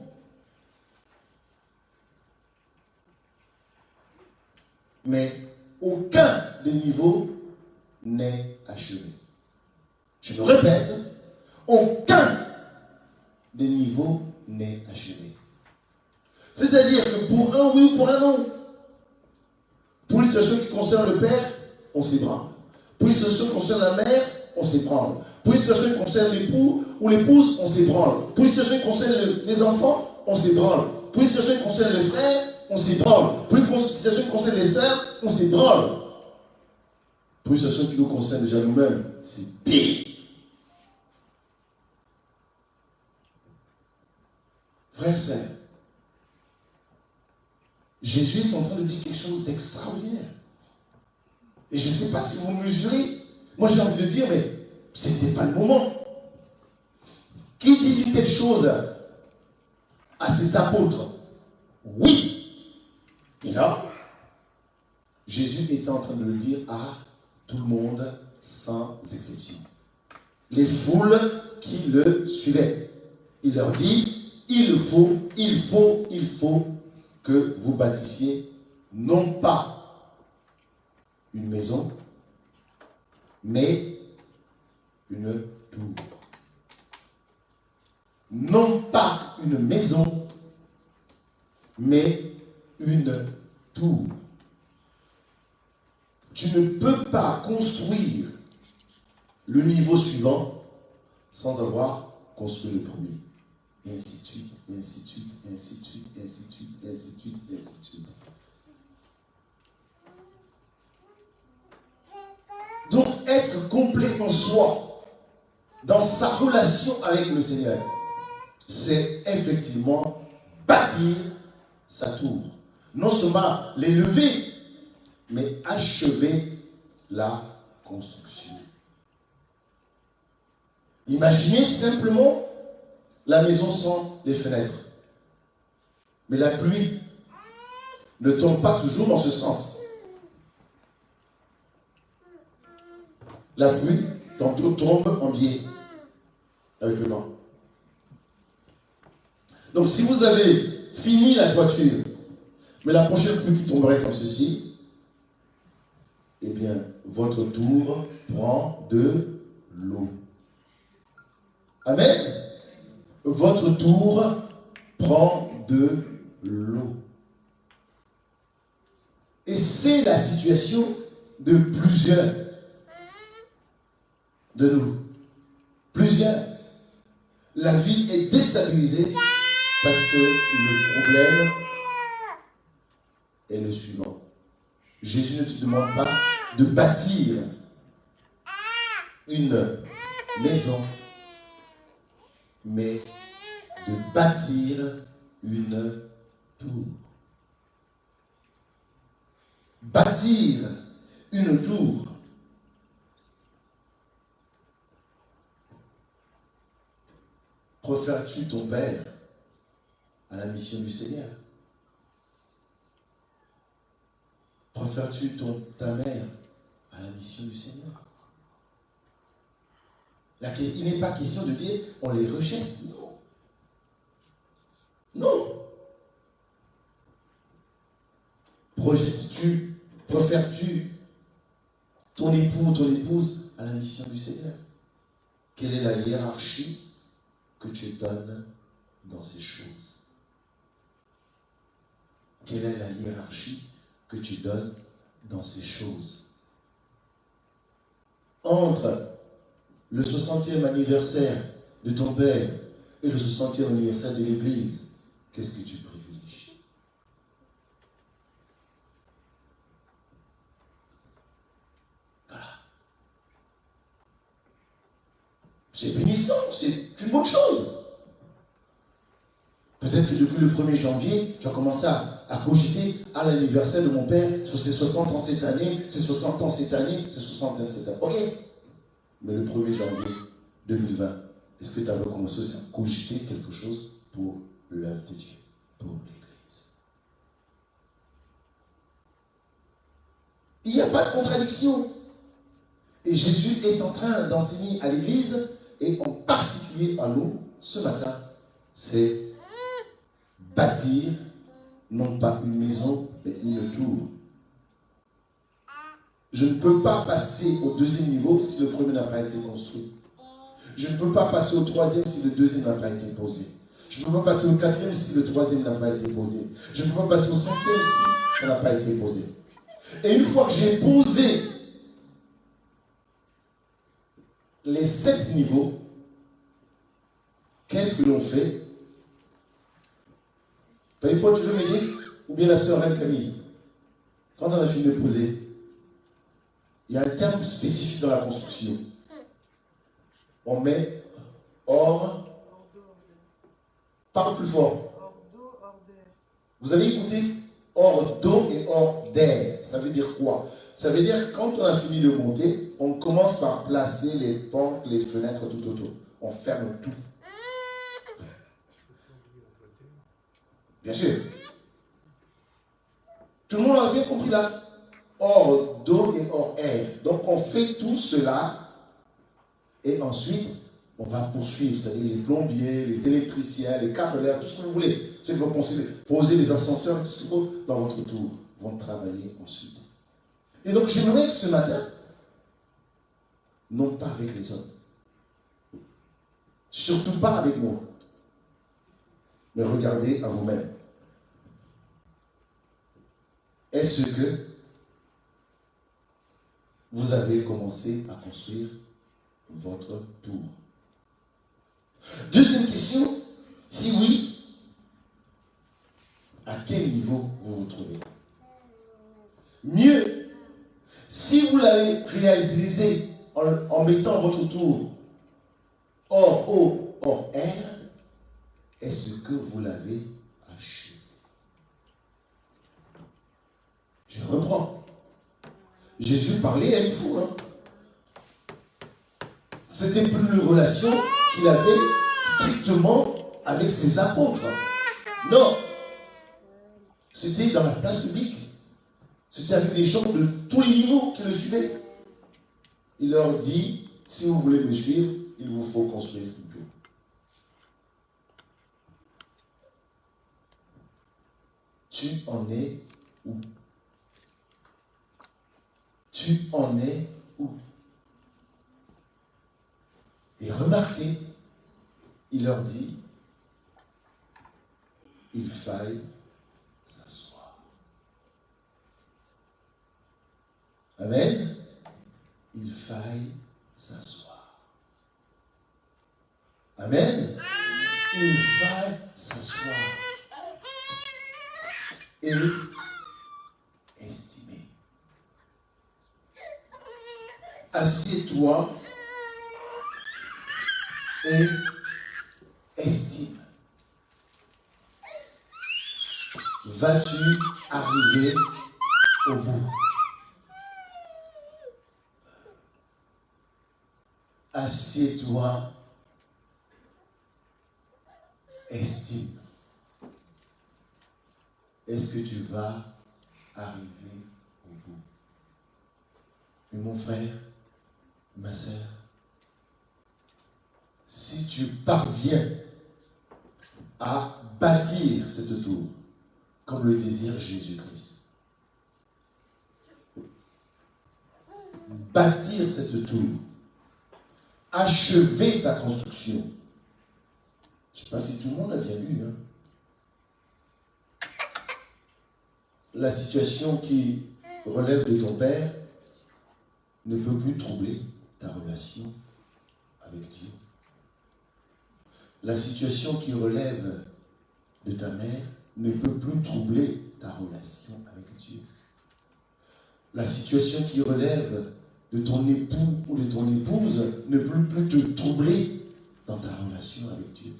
Mais aucun des niveaux n'est achevé. Je le répète, aucun des niveaux n'est achevé. C'est-à-dire que pour un oui ou pour un non. Pour une situation qui concerne le père, on s'ébranle. Pour une situation qui concerne la mère, on s'ébranle. Pour une situation qui concerne l'époux ou l'épouse, on s'ébranle. Pour une situation qui concerne les enfants, on s'ébranle. Pour une situation qui concerne les frères, on s'ébranle. Pour une situation qui concerne les sœurs, on s'ébranle. Pour une situation qui nous concerne déjà nous-mêmes, c'est pire. Frères et sœurs, Jésus est en train de dire quelque chose d'extraordinaire. Et je ne sais pas si vous mesurez. Moi, j'ai envie de dire, mais ce n'était pas le moment. Qui dit une telle chose à ses apôtres? Oui. Et là, Jésus était en train de le dire à tout le monde, sans exception. Les foules qui le suivaient. Il leur dit, il faut que vous bâtissiez non pas une maison, mais une tour. Non pas une maison, mais une tour. Tu ne peux pas construire le niveau suivant sans avoir construit le premier. Et ainsi de suite, et ainsi de suite, et ainsi de suite, et ainsi de suite, et ainsi de suite, et ainsi de suite. Donc, être complet en soi, dans sa relation avec le Seigneur, c'est effectivement bâtir sa tour. Non seulement l'élever, mais achever la construction. Imaginez simplement la maison sans les fenêtres. Mais la pluie ne tombe pas toujours dans ce sens. La pluie, tantôt, tombe en biais avec le vent. Donc, si vous avez fini la toiture, mais la prochaine pluie qui tomberait comme ceci, eh bien, votre tour prend de l'eau. Amen. Votre tour prend de l'eau. Et c'est la situation de plusieurs de nous. Plusieurs. La vie est déstabilisée parce que le problème est le suivant. Jésus ne te demande pas de bâtir une maison, mais de bâtir une tour. Bâtir une tour, Préfères-tu ton père à la mission du Seigneur? Préfères-tu ta mère à la mission du Seigneur? Il n'est pas question de dire on les rejette. Non. Non. Préfères-tu ton époux ou ton épouse à la mission du Seigneur? Quelle est la hiérarchie que tu donnes dans ces choses? Quelle est la hiérarchie que tu donnes dans ces choses? Entre le 60e anniversaire de ton père et le 60e anniversaire de l'Église, qu'est-ce que tu privilégies? Voilà. C'est bénissant, c'est une bonne chose. Peut-être que depuis le 1er janvier, tu as commencé à cogiter à l'anniversaire de mon père sur ses 60 ans cette année, ses 60 ans cette année, ses 60 ans cette année. Ok. Mais le 1er janvier 2020, est-ce que tu avais commencé aussi à cogiter quelque chose pour l'œuvre de Dieu, pour l'Église? Il n'y a pas de contradiction. Et Jésus est en train d'enseigner à l'Église, et en particulier à nous, ce matin, c'est bâtir, non pas une maison, mais une tour. Je ne peux pas passer au deuxième niveau si le premier n'a pas été construit. Je ne peux pas passer au troisième si le deuxième n'a pas été posé. Je ne peux pas passer au quatrième si le troisième n'a pas été posé. Je ne peux pas passer au cinquième si ça n'a pas été posé. Et une fois que j'ai posé les 7 niveaux, qu'est-ce que l'on fait? Paul, tu veux m'aider? Ou bien la sœur Anne-Camille? Quand on a fini de poser, il y a un terme spécifique dans la construction. On met hors. Parle plus fort. Vous avez écouté? Hors d'eau et hors d'air. Ça veut dire quoi? Ça veut dire que quand on a fini de monter, on commence par placer les portes, les fenêtres tout autour. On ferme tout. Bien sûr. Tout le monde a bien compris là? Hors d'eau et hors air. Donc on fait tout cela et ensuite on va poursuivre, c'est-à-dire les plombiers, les électriciens, les carrelaires, tout ce que vous voulez. Ceux qui vont poser les ascenseurs, tout ce qu'il faut dans votre tour, vont travailler ensuite. Et donc j'aimerais que ce matin, non pas avec les hommes, surtout pas avec moi, mais regardez à vous-même. Est-ce que vous avez commencé à construire votre tour? Deuxième question, si oui, à quel niveau vous vous trouvez? Mieux, si vous l'avez réalisé en mettant votre tour hors eau, hors air, est-ce que vous l'avez achevé? Je reprends. Jésus parlait à une foule. C'était plus une relation qu'il avait strictement avec ses apôtres. Non. C'était dans la place publique. C'était avec des gens de tous les niveaux qui le suivaient. Il leur dit, si vous voulez me suivre, il vous faut construire une tour. Tu en es où? Tu en es où? Et remarquez, il leur dit, il faille s'asseoir. Amen. Il faille s'asseoir. Amen. Il faille s'asseoir. Et estimer. Assieds-toi et estime. Vas-tu arriver au bout? Assieds-toi est-ce que tu vas arriver au bout? Et mon frère, ma sœur, si tu parviens à bâtir cette tour, comme le désire Jésus-Christ, bâtir cette tour, achever ta construction. Je ne sais pas si tout le monde a bien lu. La situation qui relève de ton père ne peut plus troubler ta relation avec Dieu. La situation qui relève de ta mère ne peut plus troubler ta relation avec Dieu. La situation qui relève de ton époux ou de ton épouse ne peut plus te troubler dans ta relation avec Dieu.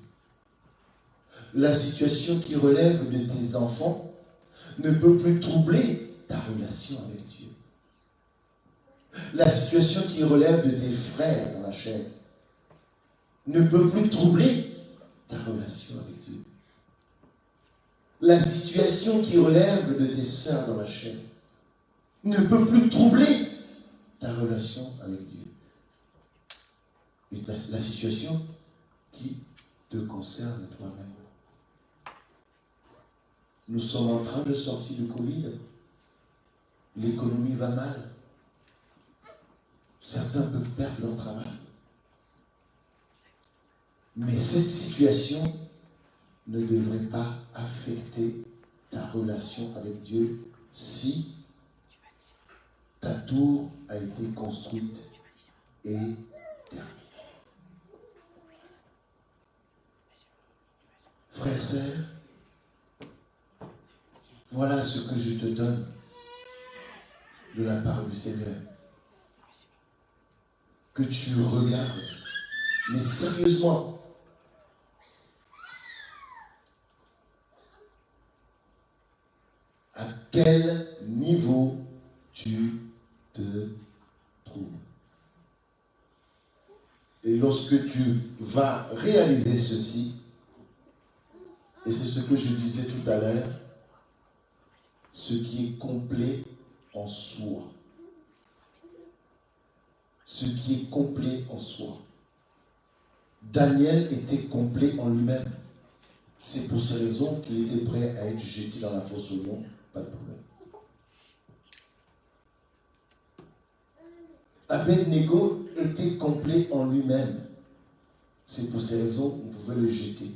La situation qui relève de tes enfants ne peut plus troubler ta relation avec Dieu. La situation qui relève de tes frères dans la chair ne peut plus troubler ta relation avec Dieu. La situation qui relève de tes sœurs dans la chair ne peut plus troubler ta relation avec Dieu. Et la situation qui te concerne toi-même. Nous sommes en train de sortir du Covid. L'économie va mal. Certains peuvent perdre leur travail. Mais cette situation ne devrait pas affecter ta relation avec Dieu si ta tour a été construite et terminée. Frères et sœurs, voilà ce que je te donne de la part du Seigneur. Que tu regardes, mais sérieusement, à quel niveau tu te trouves. Et lorsque tu vas réaliser ceci, et c'est ce que je disais tout à l'heure, ce qui est complet en soi. Ce qui est complet en soi. Daniel était complet en lui-même. C'est pour ces raisons qu'il était prêt à être jeté dans la fosse au lion, pas de problème. Abed-Nego était complet en lui-même. C'est pour ces raisons qu'on pouvait le jeter.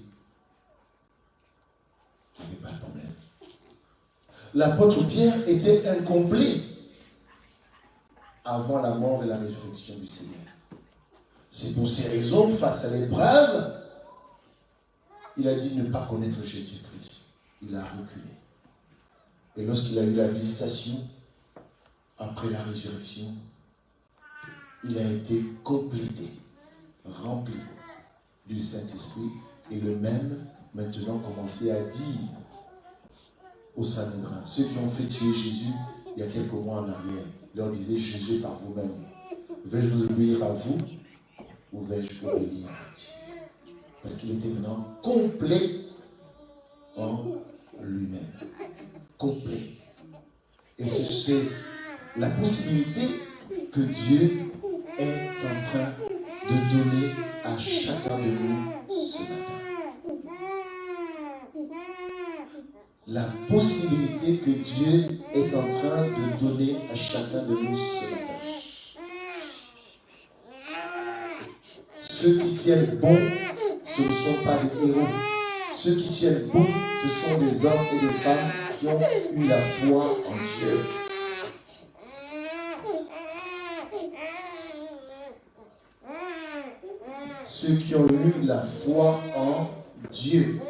Il n'y avait pas de problème. L'apôtre Pierre était incomplet avant la mort et la résurrection du Seigneur. C'est pour ces raisons, face à l'épreuve, il a dit ne pas connaître Jésus-Christ. Il a reculé. Et lorsqu'il a eu la visitation, après la résurrection, il a été complété, rempli du Saint-Esprit, et le même maintenant commençait à dire au Sanhédrin, ceux qui ont fait tuer Jésus il y a quelques mois en arrière, il leur disait, jugez par vous-même. Vais-je vous obéir à vous ou vais-je obéir à Dieu? Parce qu'il était maintenant complet en lui-même. Complet. Et c'est la possibilité que Dieu est en train de donner à chacun de nous ce matin. La possibilité que Dieu est en train de donner à chacun de nous ce matin. Ceux qui tiennent bon, ce ne sont pas des héros. Ceux qui tiennent bon, ce sont des hommes et des femmes qui ont eu la foi en Dieu. Ceux qui ont eu la foi en Dieu.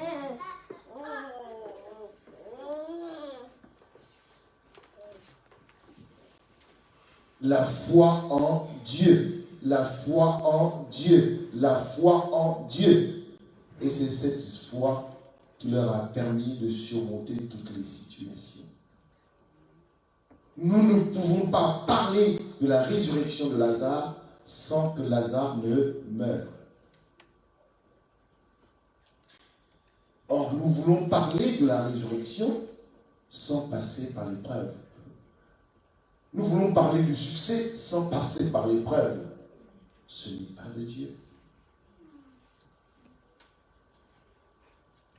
La foi en Dieu. La foi en Dieu. La foi en Dieu. Et c'est cette foi qui leur a permis de surmonter toutes les situations. Nous ne pouvons pas parler de la résurrection de Lazare sans que Lazare ne meure. Or, nous voulons parler de la résurrection sans passer par l'épreuve. Nous voulons parler du succès sans passer par l'épreuve. Ce n'est pas de Dieu.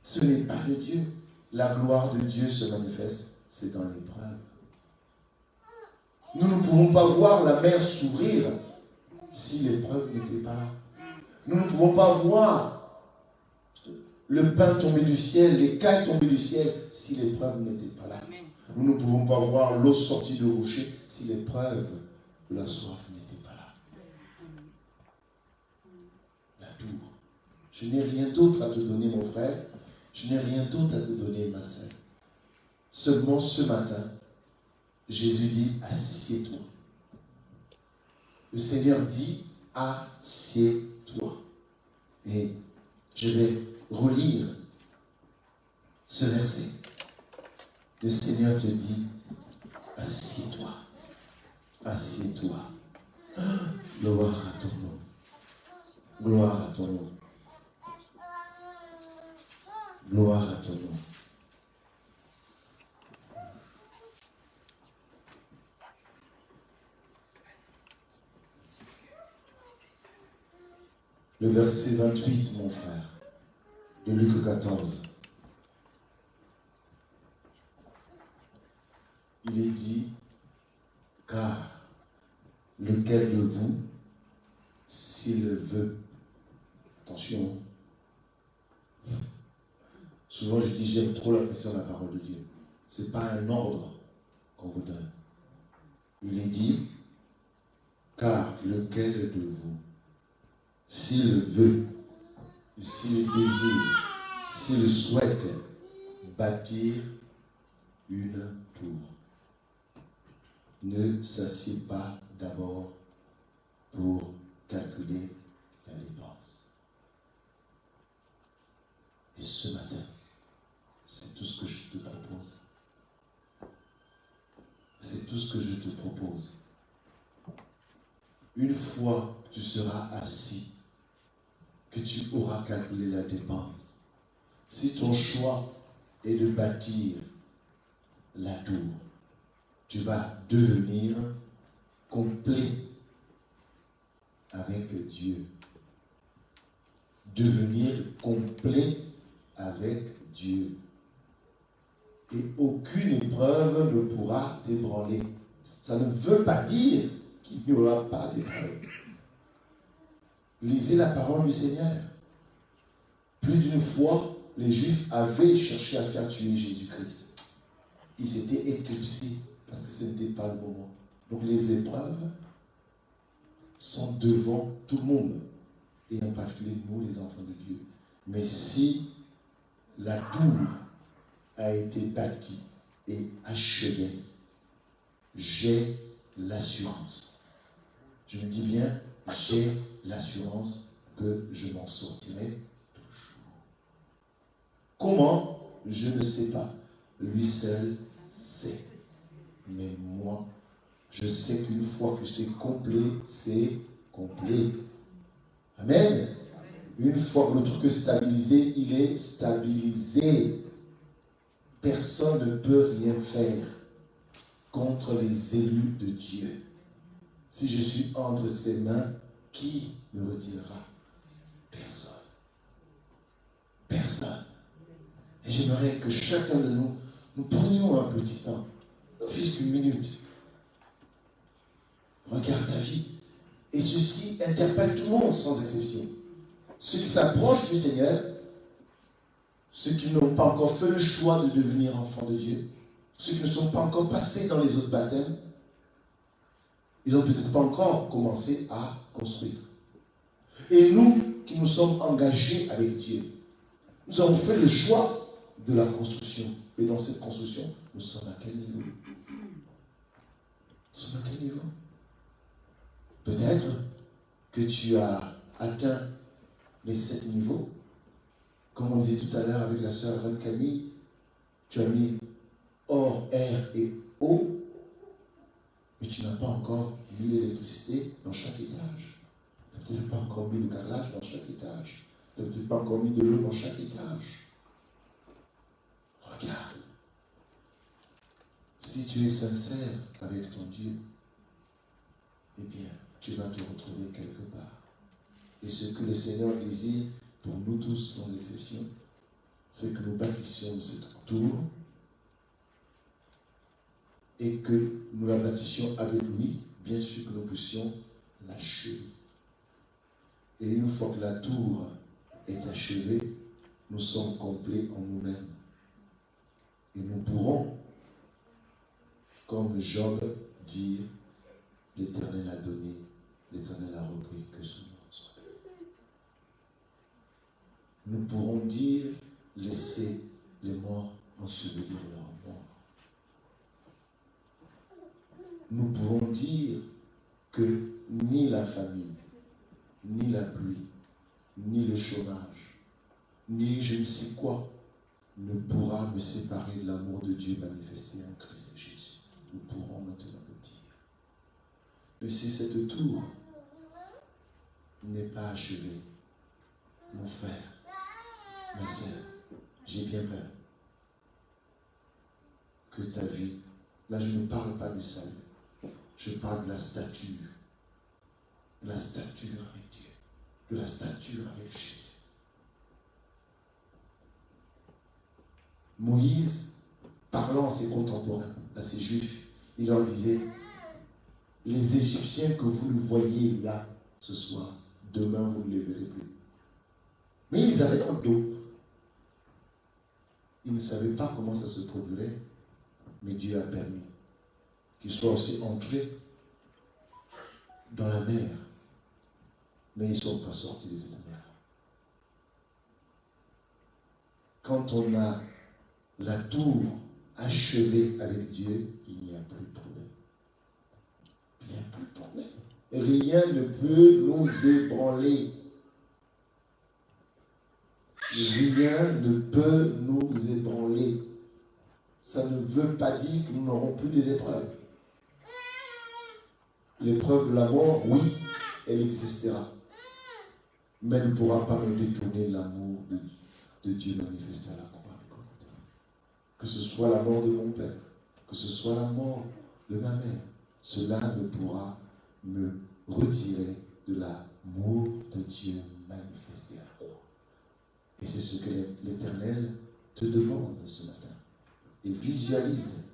Ce n'est pas de Dieu. La gloire de Dieu se manifeste, c'est dans l'épreuve. Nous ne pouvons pas voir la mer s'ouvrir si l'épreuve n'était pas là. Nous ne pouvons pas voir le pain tomber du ciel, les cailles tomber du ciel si l'épreuve n'était pas là. Nous ne pouvons pas voir l'eau sortir du rocher si l'épreuve de la soif n'était pas là. La tour. Je n'ai rien d'autre à te donner, mon frère. Je n'ai rien d'autre à te donner, ma sœur. Seulement ce matin, Jésus dit, assieds-toi. Le Seigneur dit, assieds-toi. Et je vais relire ce verset. Le Seigneur te dit, assieds-toi. Assieds-toi. Gloire à ton nom. Gloire à ton nom. Gloire à ton nom. Le verset 28, mon frère, de Luc 14. Il est dit, car lequel de vous, s'il veut, attention, souvent je dis j'aime trop la pression de la parole de Dieu. Ce n'est pas un ordre qu'on vous donne. Il est dit, car lequel de vous, s'il veut, s'il désire, s'il souhaite bâtir une tour, ne s'assied pas d'abord pour calculer la dépense. Et ce matin, c'est tout ce que je te propose. C'est tout ce que je te propose. Une fois que tu seras assis, que tu auras calculé la dépense, si ton choix est de bâtir la tour, tu vas devenir complet avec Dieu. Devenir complet avec Dieu. Et aucune épreuve ne pourra t'ébranler. Ça ne veut pas dire qu'il n'y aura pas d'épreuve. Lisez la parole du Seigneur. Plus d'une fois, les Juifs avaient cherché à faire tuer Jésus-Christ. Ils s'étaient éclipsés parce que ce n'était pas le moment. Donc les épreuves sont devant tout le monde, et en particulier nous, les enfants de Dieu. Mais si la tour a été bâtie et achevée, j'ai l'assurance. Je me dis bien, j'ai l'assurance que je m'en sortirai toujours. Comment? Je ne sais pas. Lui seul sait. Mais moi, je sais qu'une fois que c'est complet, c'est complet. Amen. Une fois que le truc est stabilisé, il est stabilisé. Personne ne peut rien faire contre les élus de Dieu. Si je suis entre ses mains, qui me retirera? Personne. Personne. Et j'aimerais que chacun de nous, nous prenions un petit temps, ne fût-ce qu'une minute. Regarde ta vie. Et ceci interpelle tout le monde sans exception. Ceux qui s'approchent du Seigneur, ceux qui n'ont pas encore fait le choix de devenir enfants de Dieu, ceux qui ne sont pas encore passés dans les autres baptêmes, ils n'ont peut-être pas encore commencé à construire. Et nous, qui nous sommes engagés avec Dieu, nous avons fait le choix de la construction. Et dans cette construction, nous sommes à quel niveau? Nous sommes à quel niveau? Peut-être que tu as atteint les 7 niveaux. Comme on disait tout à l'heure avec la sœur Reine Camille, tu as mis or, air et eau, mais tu n'as pas encore mis l'électricité dans chaque étage. Tu n'as peut-être pas encore mis le carrelage dans chaque étage. Tu n'as peut-être pas encore mis de l'eau dans chaque étage. Regarde. Si tu es sincère avec ton Dieu, eh bien, tu vas te retrouver quelque part. Et ce que le Seigneur désire pour nous tous, sans exception, c'est que nous bâtissions cette tour et que nous la bâtissions avec lui, bien sûr que nous puissions l'achever. Et une fois que la tour est achevée, nous sommes complets en nous-mêmes. Et nous pourrons, comme Job, dire « L'Éternel a donné, l'Éternel a repris, que son nom soit béni. » Nous pourrons dire « Laissez les morts ensevelir leurs morts. » Nous pourrons dire que ni la famine, ni la pluie, ni le chômage, ni je ne sais quoi ne pourra me séparer de l'amour de Dieu manifesté en Christ Jésus. Nous pourrons maintenant le dire. Mais si cette tour n'est pas achevée, mon frère, ma sœur, j'ai bien peur que ta vie, là je ne parle pas du salut, je parle de la stature avec Dieu, de la stature avec Jésus. Moïse, parlant à ses contemporains, à ses juifs, il leur disait, les Égyptiens que vous le voyez là ce soir, demain vous ne les verrez plus. Mais ils avaient dans le dos. Ils ne savaient pas comment ça se produirait, mais Dieu a permis qu'ils soient aussi entrés dans la mer. Mais ils ne sont pas sortis de cette mer. Quand on a la tour achevée avec Dieu, il n'y a plus de problème. Il n'y a plus de problème. Rien ne peut nous ébranler. Rien ne peut nous ébranler. Ça ne veut pas dire que nous n'aurons plus des épreuves. L'épreuve de la mort, oui, elle existera. Mais elle ne pourra pas me détourner l'amour de Dieu manifesté à la croix. Que ce soit la mort de mon père, que ce soit la mort de ma mère, cela ne pourra me retirer de l'amour de Dieu manifesté à la croix. Et c'est ce que l'Éternel te demande ce matin. Et visualise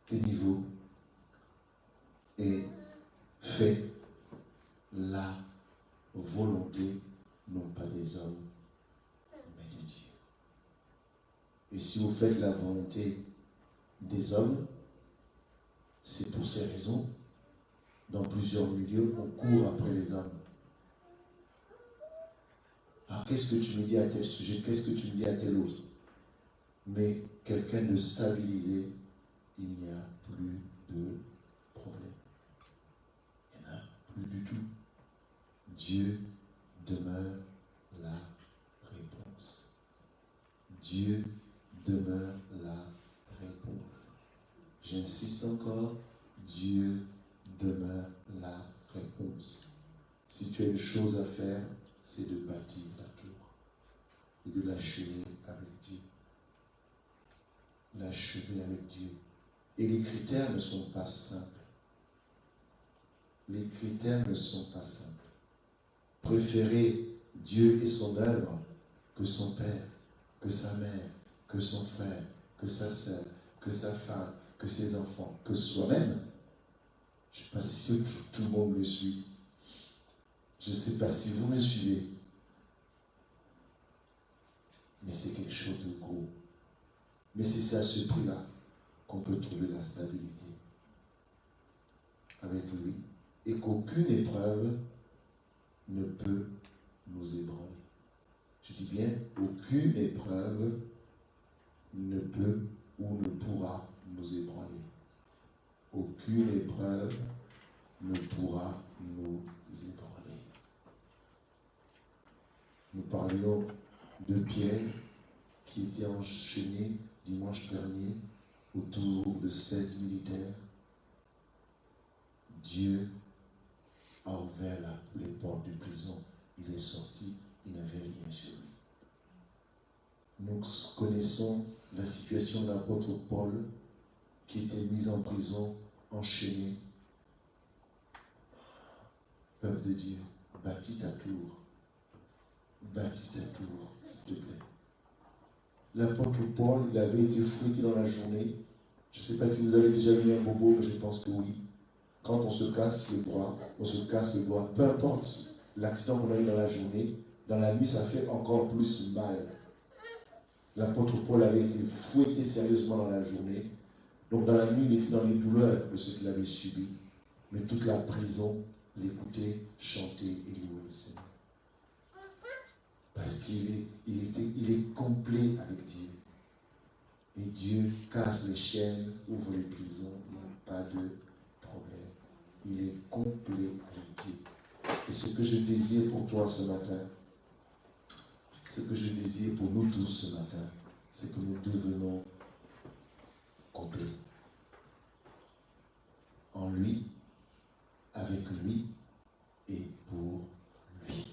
tes niveaux et fais la volonté, non pas des hommes, mais de Dieu. Et si vous faites la volonté des hommes, c'est pour ces raisons, dans plusieurs milieux, on court après les hommes. Ah, qu'est-ce que tu me dis à tel sujet? Qu'est-ce que tu me dis à tel autre? Mais quelqu'un de stabilisé, il n'y a plus de problème. Il n'y en a plus du tout. Dieu demeure la réponse. Dieu demeure la réponse. J'insiste encore, Dieu demeure la réponse. Si tu as une chose à faire, c'est de bâtir la tour et de l'achever avec Dieu. L'achever avec Dieu. Et les critères ne sont pas simples. Les critères ne sont pas simples. Préférer Dieu et son œuvre que son père, que sa mère, que son frère, que sa sœur, que sa femme, que ses enfants, que soi-même. Je ne sais pas si tout le monde me suit. Je ne sais pas si vous me suivez. Mais c'est quelque chose de gros. Mais c'est à ce prix-là qu'on peut trouver la stabilité avec lui et qu'aucune épreuve ne peut nous ébranler. Je dis bien, aucune épreuve ne peut ou ne pourra nous ébranler. Aucune épreuve ne pourra nous ébranler. Nous parlions de Pierre qui était enchaîné dimanche dernier autour de 16 militaires. Dieu a ouvert les portes de prison. Il est sorti, il n'avait rien sur lui. Nous connaissons la situation de l'apôtre Paul qui était mis en prison, enchaîné. Peuple de Dieu, bâtis ta tour. Bâtis ta tour, s'il te plaît. L'apôtre Paul, il avait été fouetté dans la journée. Je ne sais pas si vous avez déjà mis un bobo, mais je pense que oui. Quand on se casse le bras, on se casse le doigt. Peu importe l'accident qu'on a eu dans la journée, dans la nuit, ça fait encore plus mal. L'apôtre Paul avait été fouetté sérieusement dans la journée. Donc dans la nuit, il était dans les douleurs de ce qu'il avait subi. Mais toute la prison l'écoutait chanter et louer le Seigneur. Parce qu'il est complet avec Dieu. Et Dieu casse les chaînes, ouvre les prisons, il n'y a pas de problème. Il est complet avec Dieu. Et ce que je désire pour toi ce matin, ce que je désire pour nous tous ce matin, c'est que nous devenons complets. En lui, avec lui et pour lui.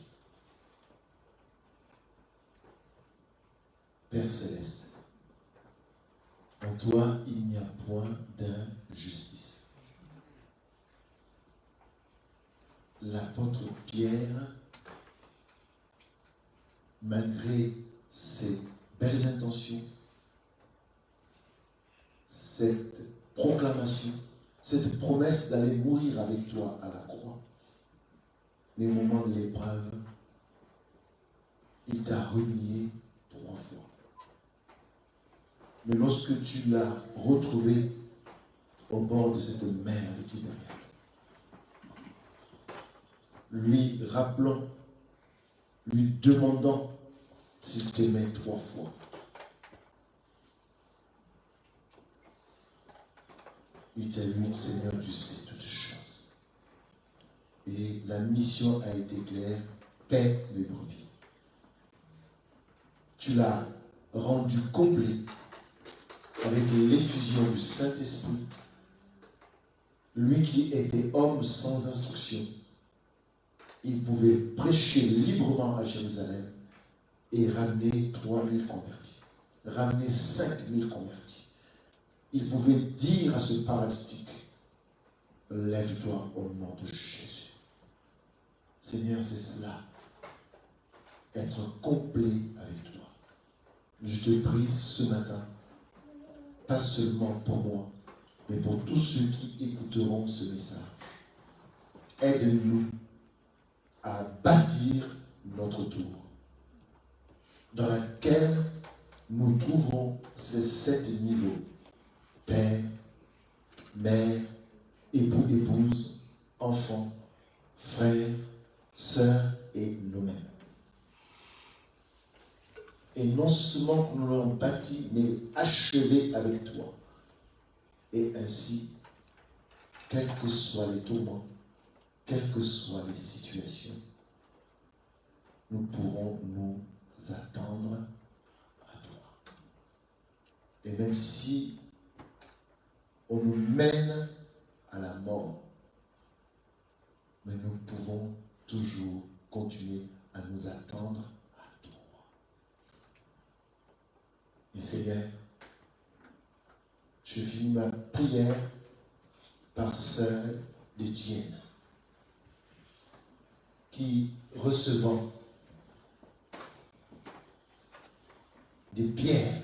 Père Céleste, en toi, il n'y a point d'injustice. L'apôtre Pierre, malgré ses belles intentions, cette proclamation, cette promesse d'aller mourir avec toi à la croix, mais au moment de l'épreuve, il t'a renié 3 fois. Mais lorsque tu l'as retrouvé au bord de cette mer de Tibériade, lui rappelant, lui demandant s'il t'aimait 3 fois, il t'a dit, Seigneur, tu sais toutes choses. Et la mission a été claire, paix les brebis. Tu l'as rendu complet avec l'effusion du Saint-Esprit. Lui qui était homme sans instruction, il pouvait prêcher librement à Jérusalem et ramener 3000 convertis, ramener 5000 convertis. Il pouvait dire à ce paralytique, lève-toi au nom de Jésus. Seigneur, c'est cela, être complet avec toi. Je te prie ce matin, pas seulement pour moi, mais pour tous ceux qui écouteront ce message. Aide-nous à bâtir notre tour, dans laquelle nous trouvons ces 7 niveaux. Père, mère, époux, épouse, enfants, frères, sœurs et nous-mêmes. Et non seulement nous l'avons bâti, mais achevé avec toi. Et ainsi, quels que soient les tourments, quelles que soient les situations, nous pourrons nous attendre à toi. Et même si on nous mène à la mort, mais nous pouvons toujours continuer à nous attendre à toi. Et Seigneur, je finis ma prière par sœur d'Étienne, qui, recevant des pierres,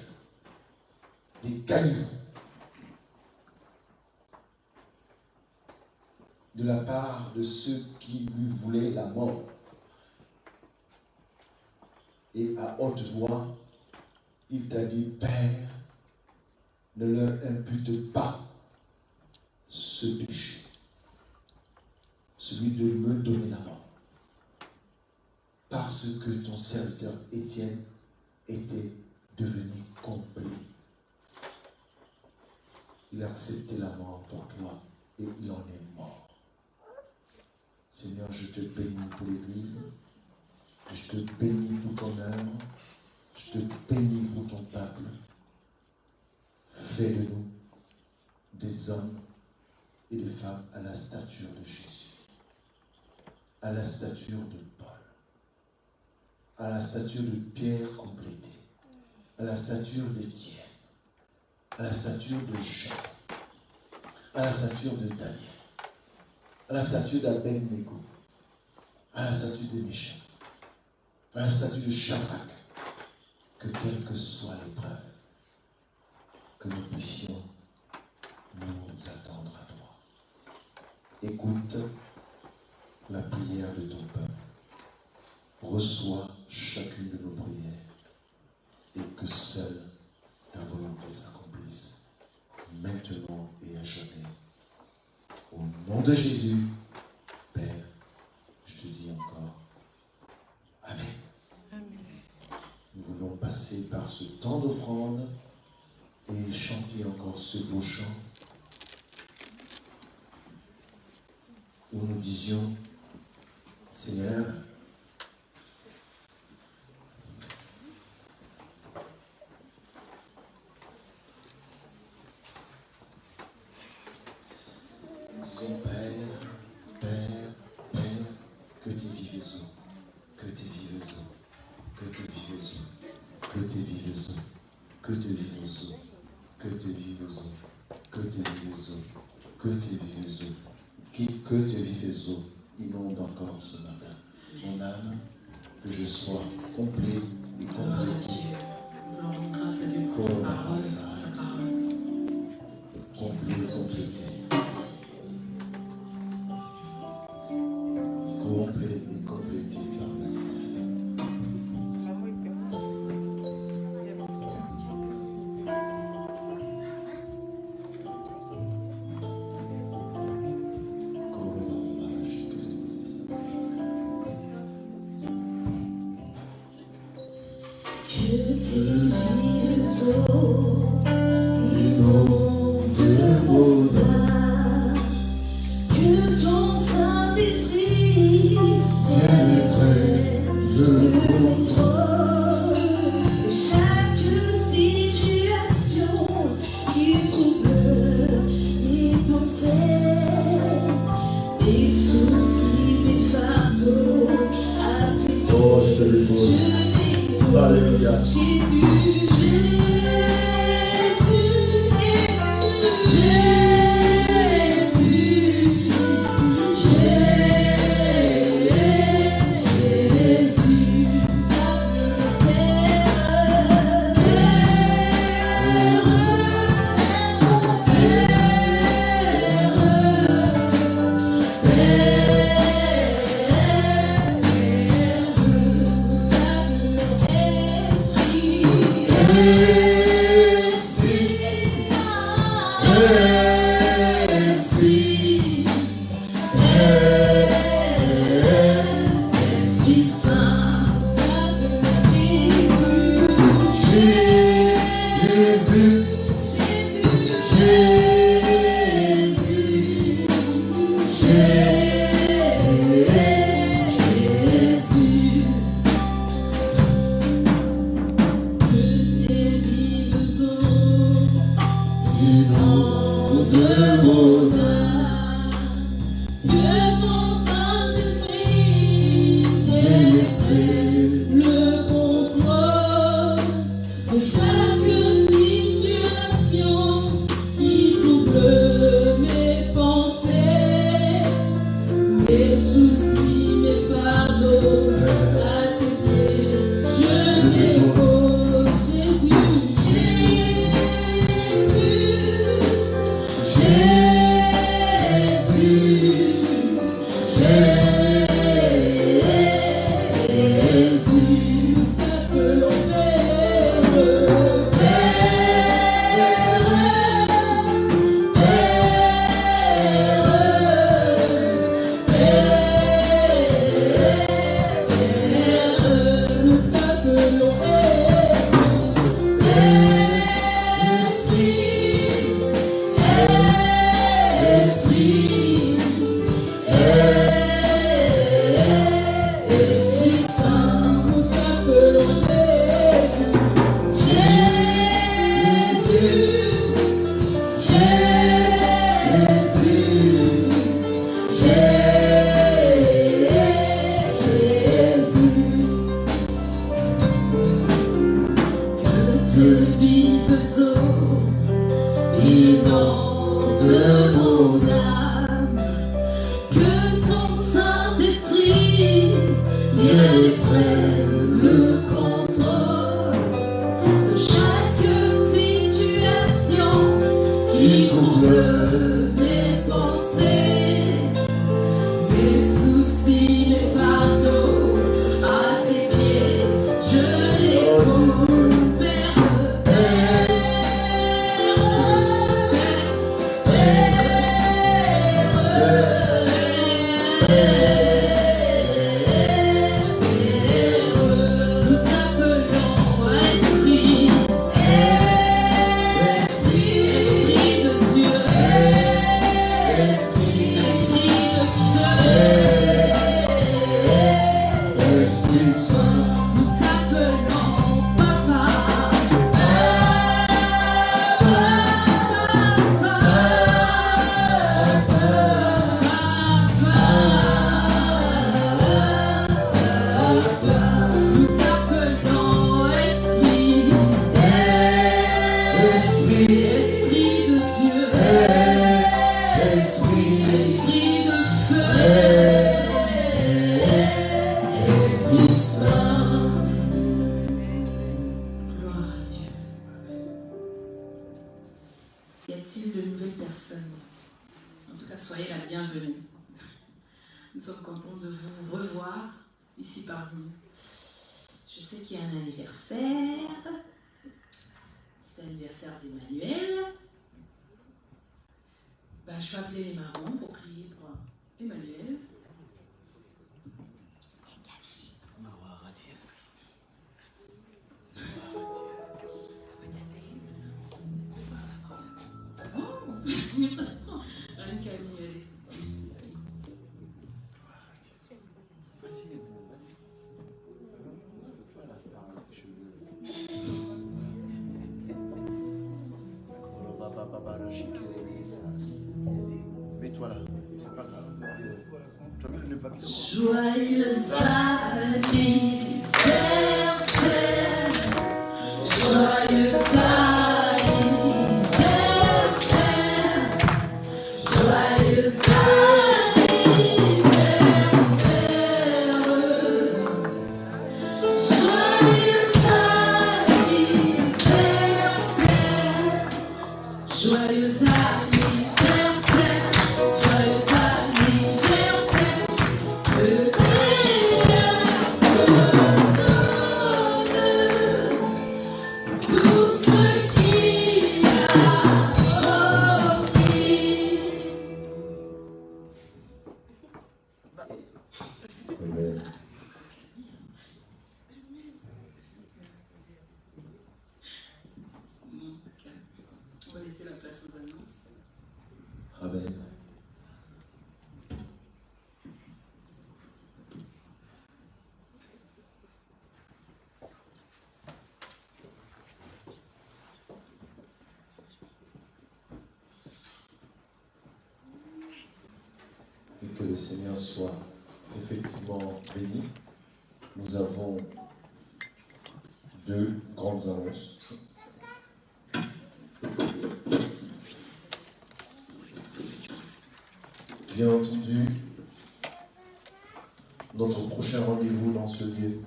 des cailloux, de la part de ceux qui lui voulaient la mort, et à haute voix, il t'a dit, Père, ne leur impute pas ce péché, celui de me donner la mort, parce que ton serviteur Étienne était devenu complet. Il a accepté la mort pour toi et il en est mort. Seigneur, je te bénis pour l'Église, je te bénis pour ton œuvre, je te bénis pour ton peuple. Fais de nous des hommes et des femmes à la stature de Jésus, à la stature de Paul, à la stature de Pierre complétée, à la stature d'Étienne, à la stature de Jean, à la stature de Daniel, à la stature d'Abednego, à la stature de Michel, à la stature de Shadrach, que quelle que soit l'épreuve, que nous puissions nous attendre à toi. Écoute la prière de ton peuple. Reçois chacune de nos prières et que seule ta volonté s'accomplisse maintenant et à jamais. Au nom de Jésus, Père, je te dis encore Amen. Nous voulons passer par ce temps d'offrande et chanter encore ce beau chant où nous disions, Seigneur, disons Père, Père, Père, que tes vives eaux, que tes vives eaux, que tes vives eaux, que tes vives eaux, que tes vives eaux, que tes vives eaux, que tes vives eaux, que tes vives eaux, que tes vives eaux inondent encore ce matin. Mon âme, que je sois complet et complété. Grâce à Dieu pour ta parole, sa parole. Complet et complété. Complet et complété par le Seigneur. Mets-toi là, c'est pas grave. Tu as mis le papier. Joyeux anniversaire, joyeux anniversaire, joyeux Que le Seigneur soit effectivement béni. Nous avons deux grandes annonces. Bien entendu, notre prochain rendez-vous dans ce lieu,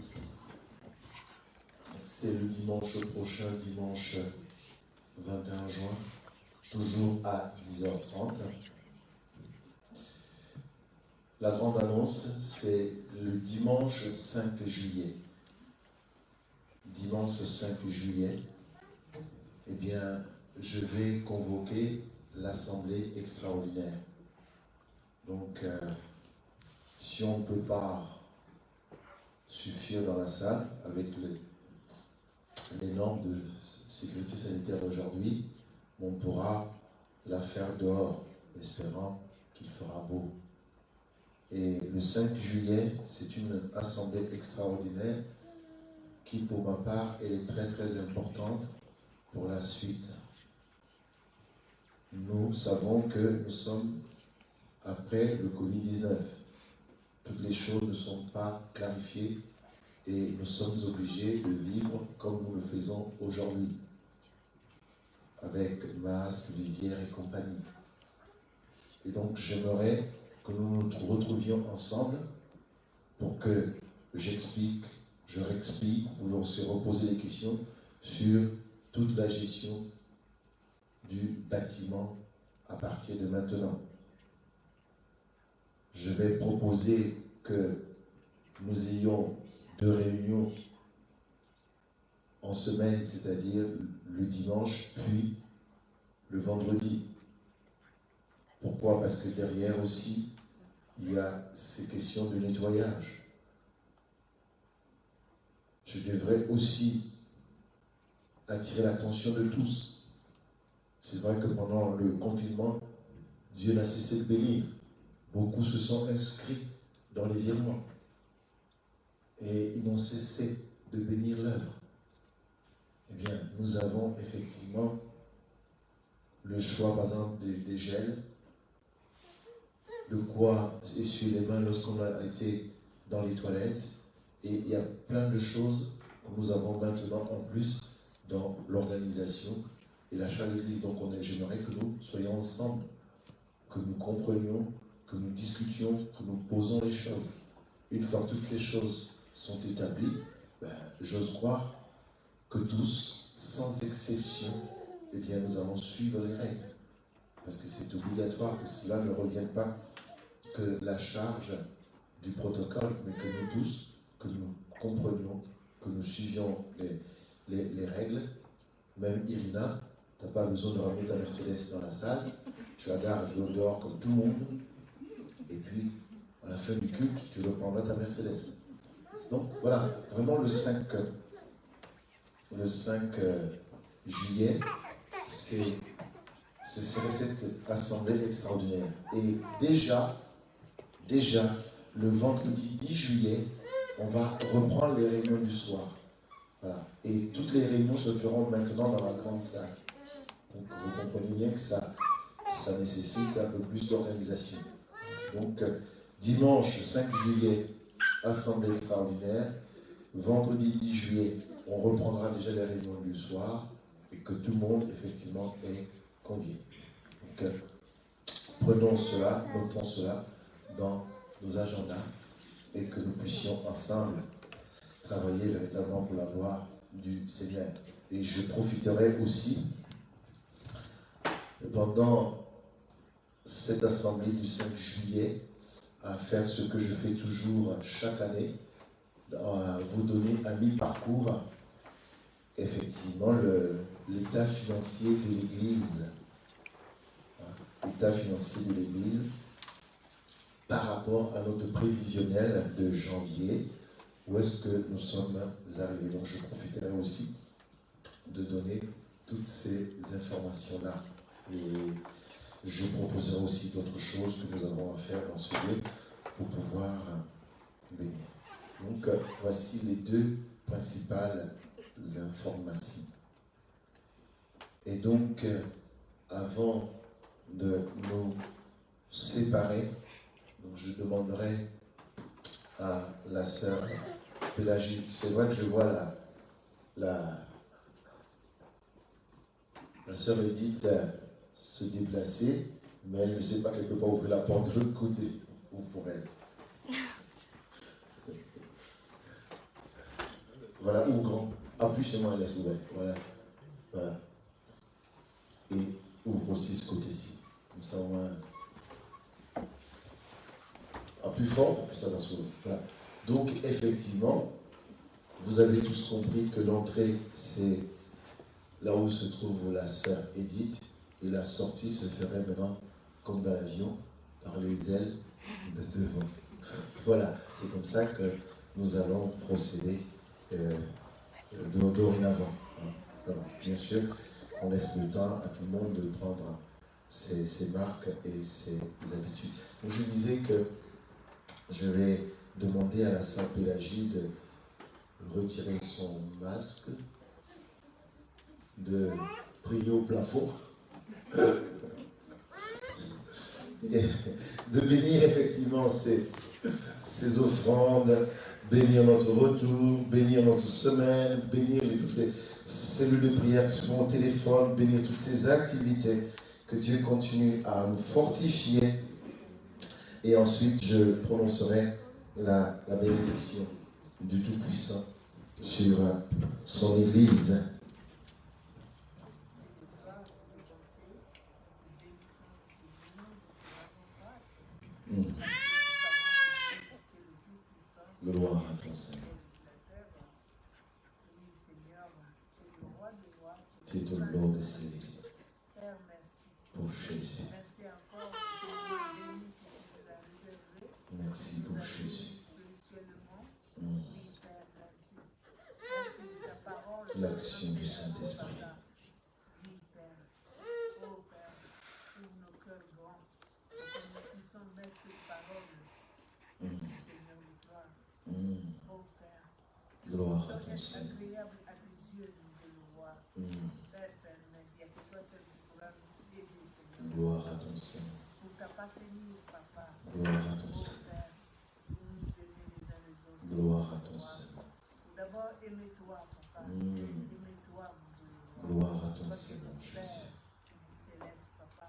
c'est le dimanche prochain, dimanche 21 juin, toujours à 10h30. La grande annonce, c'est le dimanche 5 juillet. Dimanche 5 juillet, eh bien, je vais convoquer l'Assemblée extraordinaire. Donc, si on ne peut pas suffire dans la salle avec les normes de sécurité sanitaire d'aujourd'hui, on pourra la faire dehors, espérant qu'il fera beau. Et le 5 juillet, c'est une assemblée extraordinaire qui, pour ma part, elle est très très importante pour la suite. Nous savons que nous sommes après le Covid-19. Toutes les choses ne sont pas clarifiées et nous sommes obligés de vivre comme nous le faisons aujourd'hui, avec masque, visière et compagnie. Et donc, j'aimerais que nous nous retrouvions ensemble pour que je réexplique, ou on se reposer des questions sur toute la gestion du bâtiment à partir de maintenant. je vais proposer que nous ayons 2 réunions en semaine, c'est-à-dire le dimanche, puis le vendredi. Pourquoi? Parce que derrière aussi, il y a ces questions de nettoyage. Je devrais aussi attirer l'attention de tous. C'est vrai que pendant le confinement, Dieu n'a cessé de bénir. Beaucoup se sont inscrits dans les virements. Et ils n'ont cessé de bénir l'œuvre. Eh bien, nous avons effectivement le choix, par exemple, des gels, de quoi essuyer les mains lorsqu'on a été dans les toilettes. Et il y a plein de choses que nous avons maintenant en plus dans l'organisation et l'achat de l'Église. Donc j'aimerais que nous soyons ensemble, que nous comprenions, que nous discutions, que nous posons les choses. Une fois que toutes ces choses sont établies, j'ose croire que tous, sans exception, eh bien, nous allons suivre les règles. Parce que c'est obligatoire que cela ne revienne pas que la charge du protocole, mais que nous tous, que nous comprenions, que nous suivions les règles. Même Irina, tu n'as pas besoin de ramener ta Mercedes dans la salle, tu la gares dehors comme tout le monde, et puis à la fin du culte, tu reprendras ta Mercedes. Donc voilà, vraiment le 5 juillet, c'est cette assemblée extraordinaire. Et déjà, le vendredi 10 juillet, on va reprendre les réunions du soir. Voilà. Et toutes les réunions se feront maintenant dans la grande salle. Donc vous comprenez bien que ça nécessite un peu plus d'organisation. Donc dimanche 5 juillet, assemblée extraordinaire. Vendredi 10 juillet, on reprendra déjà les réunions du soir et que tout le monde effectivement est convié. Donc prenons cela, notons cela dans nos agendas et que nous puissions ensemble travailler véritablement pour la gloire du Seigneur. Et je profiterai aussi pendant cette assemblée du 5 juillet à faire ce que je fais toujours chaque année, à vous donner à mi-parcours effectivement l'état financier de l'Église. L'état financier de l'Église par rapport à notre prévisionnel de janvier, où est-ce que nous sommes arrivés. Donc je profiterai aussi de donner toutes ces informations-là. Et je proposerai aussi d'autres choses que nous avons à faire dans ce lieu pour pouvoir bénir. Donc voici les 2 principales informations. Et donc, avant de nous séparer, donc je demanderai à la sœur Pélagie. C'est vrai que je vois la sœur Edith se déplacer, mais elle ne sait pas quelque part ouvrir la porte de l'autre côté, ou pour elle. Voilà, ouvre grand. Appuie chez moi, elle laisse ouvert. Voilà. Et ouvre aussi ce côté-ci. Comme ça, au moins. Appuie fort, puis ça va s'ouvrir. Voilà. Donc, effectivement, vous avez tous compris que l'entrée, c'est là où se trouve la sœur Edith, et la sortie se ferait maintenant, comme dans l'avion, par les ailes de devant. Voilà, c'est comme ça que nous allons procéder dorénavant. Voilà. Bien sûr, on laisse le temps à tout le monde de prendre ses marques et ses habitudes. Donc, je disais que je vais demander à la sœur Pélagie de retirer son masque, de prier au plafond, et de bénir effectivement ces offrandes, bénir notre retour, bénir notre semaine, bénir toutes les cellules de prière qui sont au téléphone, bénir toutes ces activités, que Dieu continue à nous fortifier. Et ensuite, je prononcerai la bénédiction du Tout-Puissant sur son Église. Gloire à ton Seigneur. Tu es le Lord des cieux. Pour Jésus. Merci encore pour ce jour béni que tu nous as réservé. Merci pour Jésus. Spirituellement. Oui, Père, merci. Merci de ta parole. L'action du Saint-Esprit. Oui, Père. Oh, Père, ouvre nos cœurs grands pour que nous puissions mettre cette parole du Seigneur de gloire. Oh, Père. Gloire à Nous ton sommes Seigneur. agréables à tes yeux, nous de le voir. Père, mais il n'y a que toi seul qui pourra nous aider, Seigneur. Gloire à ton Seigneur. Pour t'appartenir, Papa. Gloire à ton Oh, Seigneur. Père, pour nous aimer les uns les autres. Gloire à ton Seigneur. Pour d'abord, aimez-toi, Papa. Aimez-toi, mon Dieu. Gloire à ton Toi qui es Seigneur, mon Père Jésus. céleste, Papa.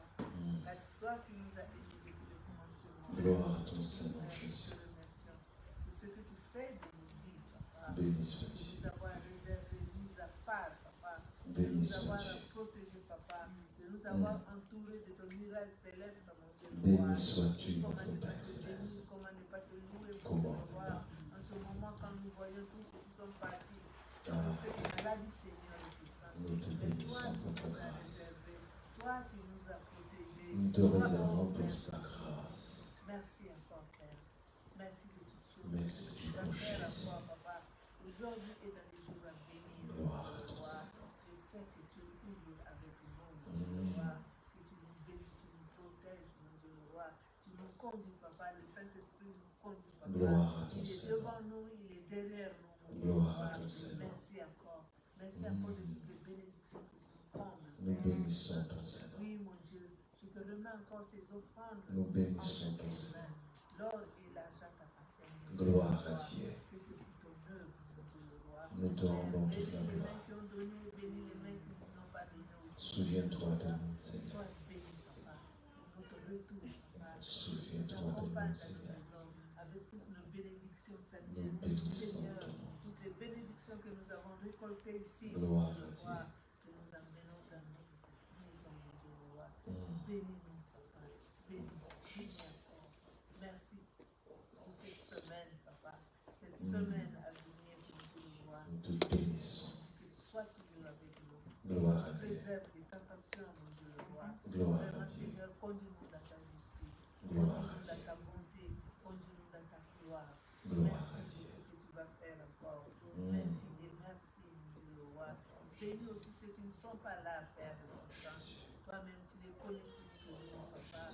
Car toi qui nous as aimés depuis le commencement. Gloire à ton Seigneur, Père, nous Jésus. te remercions pour ce que tu fais de nos vies, Papa. Béni soit De Dieu. nous avoir réservé, mis à part, Papa. De Béni nous soit avoir Dieu. protégés, Papa. De nous avoir entourés de ton miracle céleste, mon Dieu. Béni sois-tu, Comment notre ne pas Père te céleste. bénir, comment ne pas te louer, Comment pour te voir. En ce moment, quand nous voyons tous ceux qui sont partis, Ah, c'est une maladie, Seigneur, et tout ça. nous te Mais toi, bénissons tu pour ta nous as grâce. réservés. Toi, tu nous as protégés. Nous te Toi, réservons oh, pour merci. ta grâce. Merci encore, Père. Merci de toutes choses. Merci Ce que tu vas pour faire Jésus. encore, Papa. Aujourd'hui et dans les jours à venir. Gloire à ton Gloire. Seigneur. Je sais que tu es toujours avec nous, mon Dieu, roi. Que tu nous bénis, tu nous protèges, mon Dieu, le roi. Tu nous conduis, Papa. Le Saint-Esprit nous conduit, Papa. Gloire à ton Il est Seigneur. devant nous, il est derrière nous, mon Dieu, Gloire à roi. ton Seigneur. Merci encore. Merci encore de toutes les bénédictions que tu nous combles. Nous bénissons ton Seigneur. Oui, mon Dieu, je te remets encore ces offrandes. Nous bénissons entre ton tes Seigneur. mains. L'or et l'argent t'appartiennent. Gloire à Dieu. Que c'est pour ton œuvre, mon Dieu, le roi. Nous te rendons toute Bénis la les gloire. mains qui ont donné, bénis les mains qui n'ont pas donné aussi. Souviens-toi de nous, Seigneur. Sois béni, Papa, pour notre retour, Papa. Souviens-toi Nous de nous, accompagne à Seigneur. nos maisons avec toutes nos bénédictions, Nous Seigneur. bénissons Seigneur, ton nom. toutes les bénédictions que nous avons récoltées ici, Gloire mon Dieu, à le Dieu. roi, que nous amenons dans nos maisons, mon Dieu, le roi. Bénis-nous, Papa. Bénis encore. Merci pour cette semaine, Papa. Cette semaine à venir, mon Dieu, le roi. Nous te bénissons. Que tu sois toujours avec nous. Gloire à Dieu. Préserve les tentations, mon Dieu, le roi. Gloire à Vraiment, Dieu. Seigneur, conduis-nous dans ta justice. Gloire à Conduis-nous dans Dieu. ta bonté. Conduis-nous dans ta gloire. Gloire Merci à de Dieu. ce que tu vas faire encore. Merci et merci, mon Dieu, le roi. Bénis aussi ceux qui ne sont pas là, Père de ton sang. Toi-même, tu les connais plus que nous, Papa.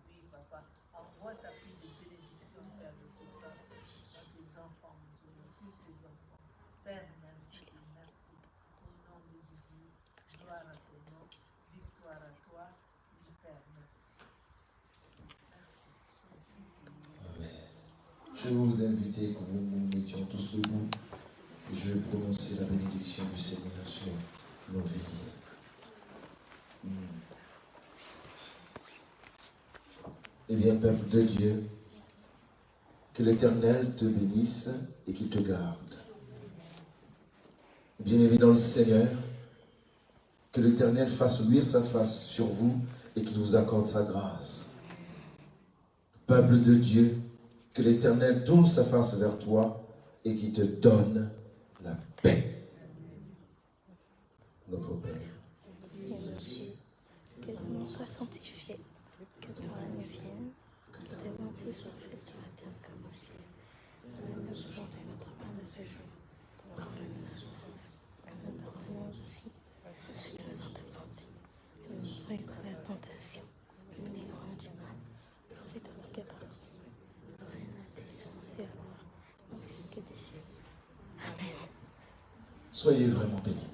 Oui, Papa. Envoie ta pluie de bénédiction, Père de puissance, dans tes enfants, mon Dieu, sur tes enfants. Père, merci et merci. Au nom de Jésus, gloire à ton nom, victoire à toi. Oui, Père, merci. Merci. Merci. Amen. Je vais vous inviter, que nous mettions tous debout, et je vais prononcer la bénédiction du Seigneur sur nos vies. Eh bien, peuple de Dieu, que l'Éternel te bénisse et qu'il te garde. Bien-aimés dans le Seigneur, que l'Éternel fasse luire sa face sur vous et qu'il vous accorde sa grâce. Peuple de Dieu, que l'Éternel tourne sa face vers toi et qu'il te donne la paix. Notre Père. Que ton nom soit sanctifié, que ton règne vienne, que ta volonté soit faite sur la terre comme au ciel. Donne-nous aujourd'hui notre pain de ce jour. Pardonne-nous nos offenses, comme nous pardonnons aussi à ceux qui nous ont offensés. Et ne nous soyons pas vers la tentation, mais délivre-nous du mal. C'est toi qui appartient. Le règne, la puissance et la gloire, ainsi que des cieux. Amen. Soyez vraiment bénis.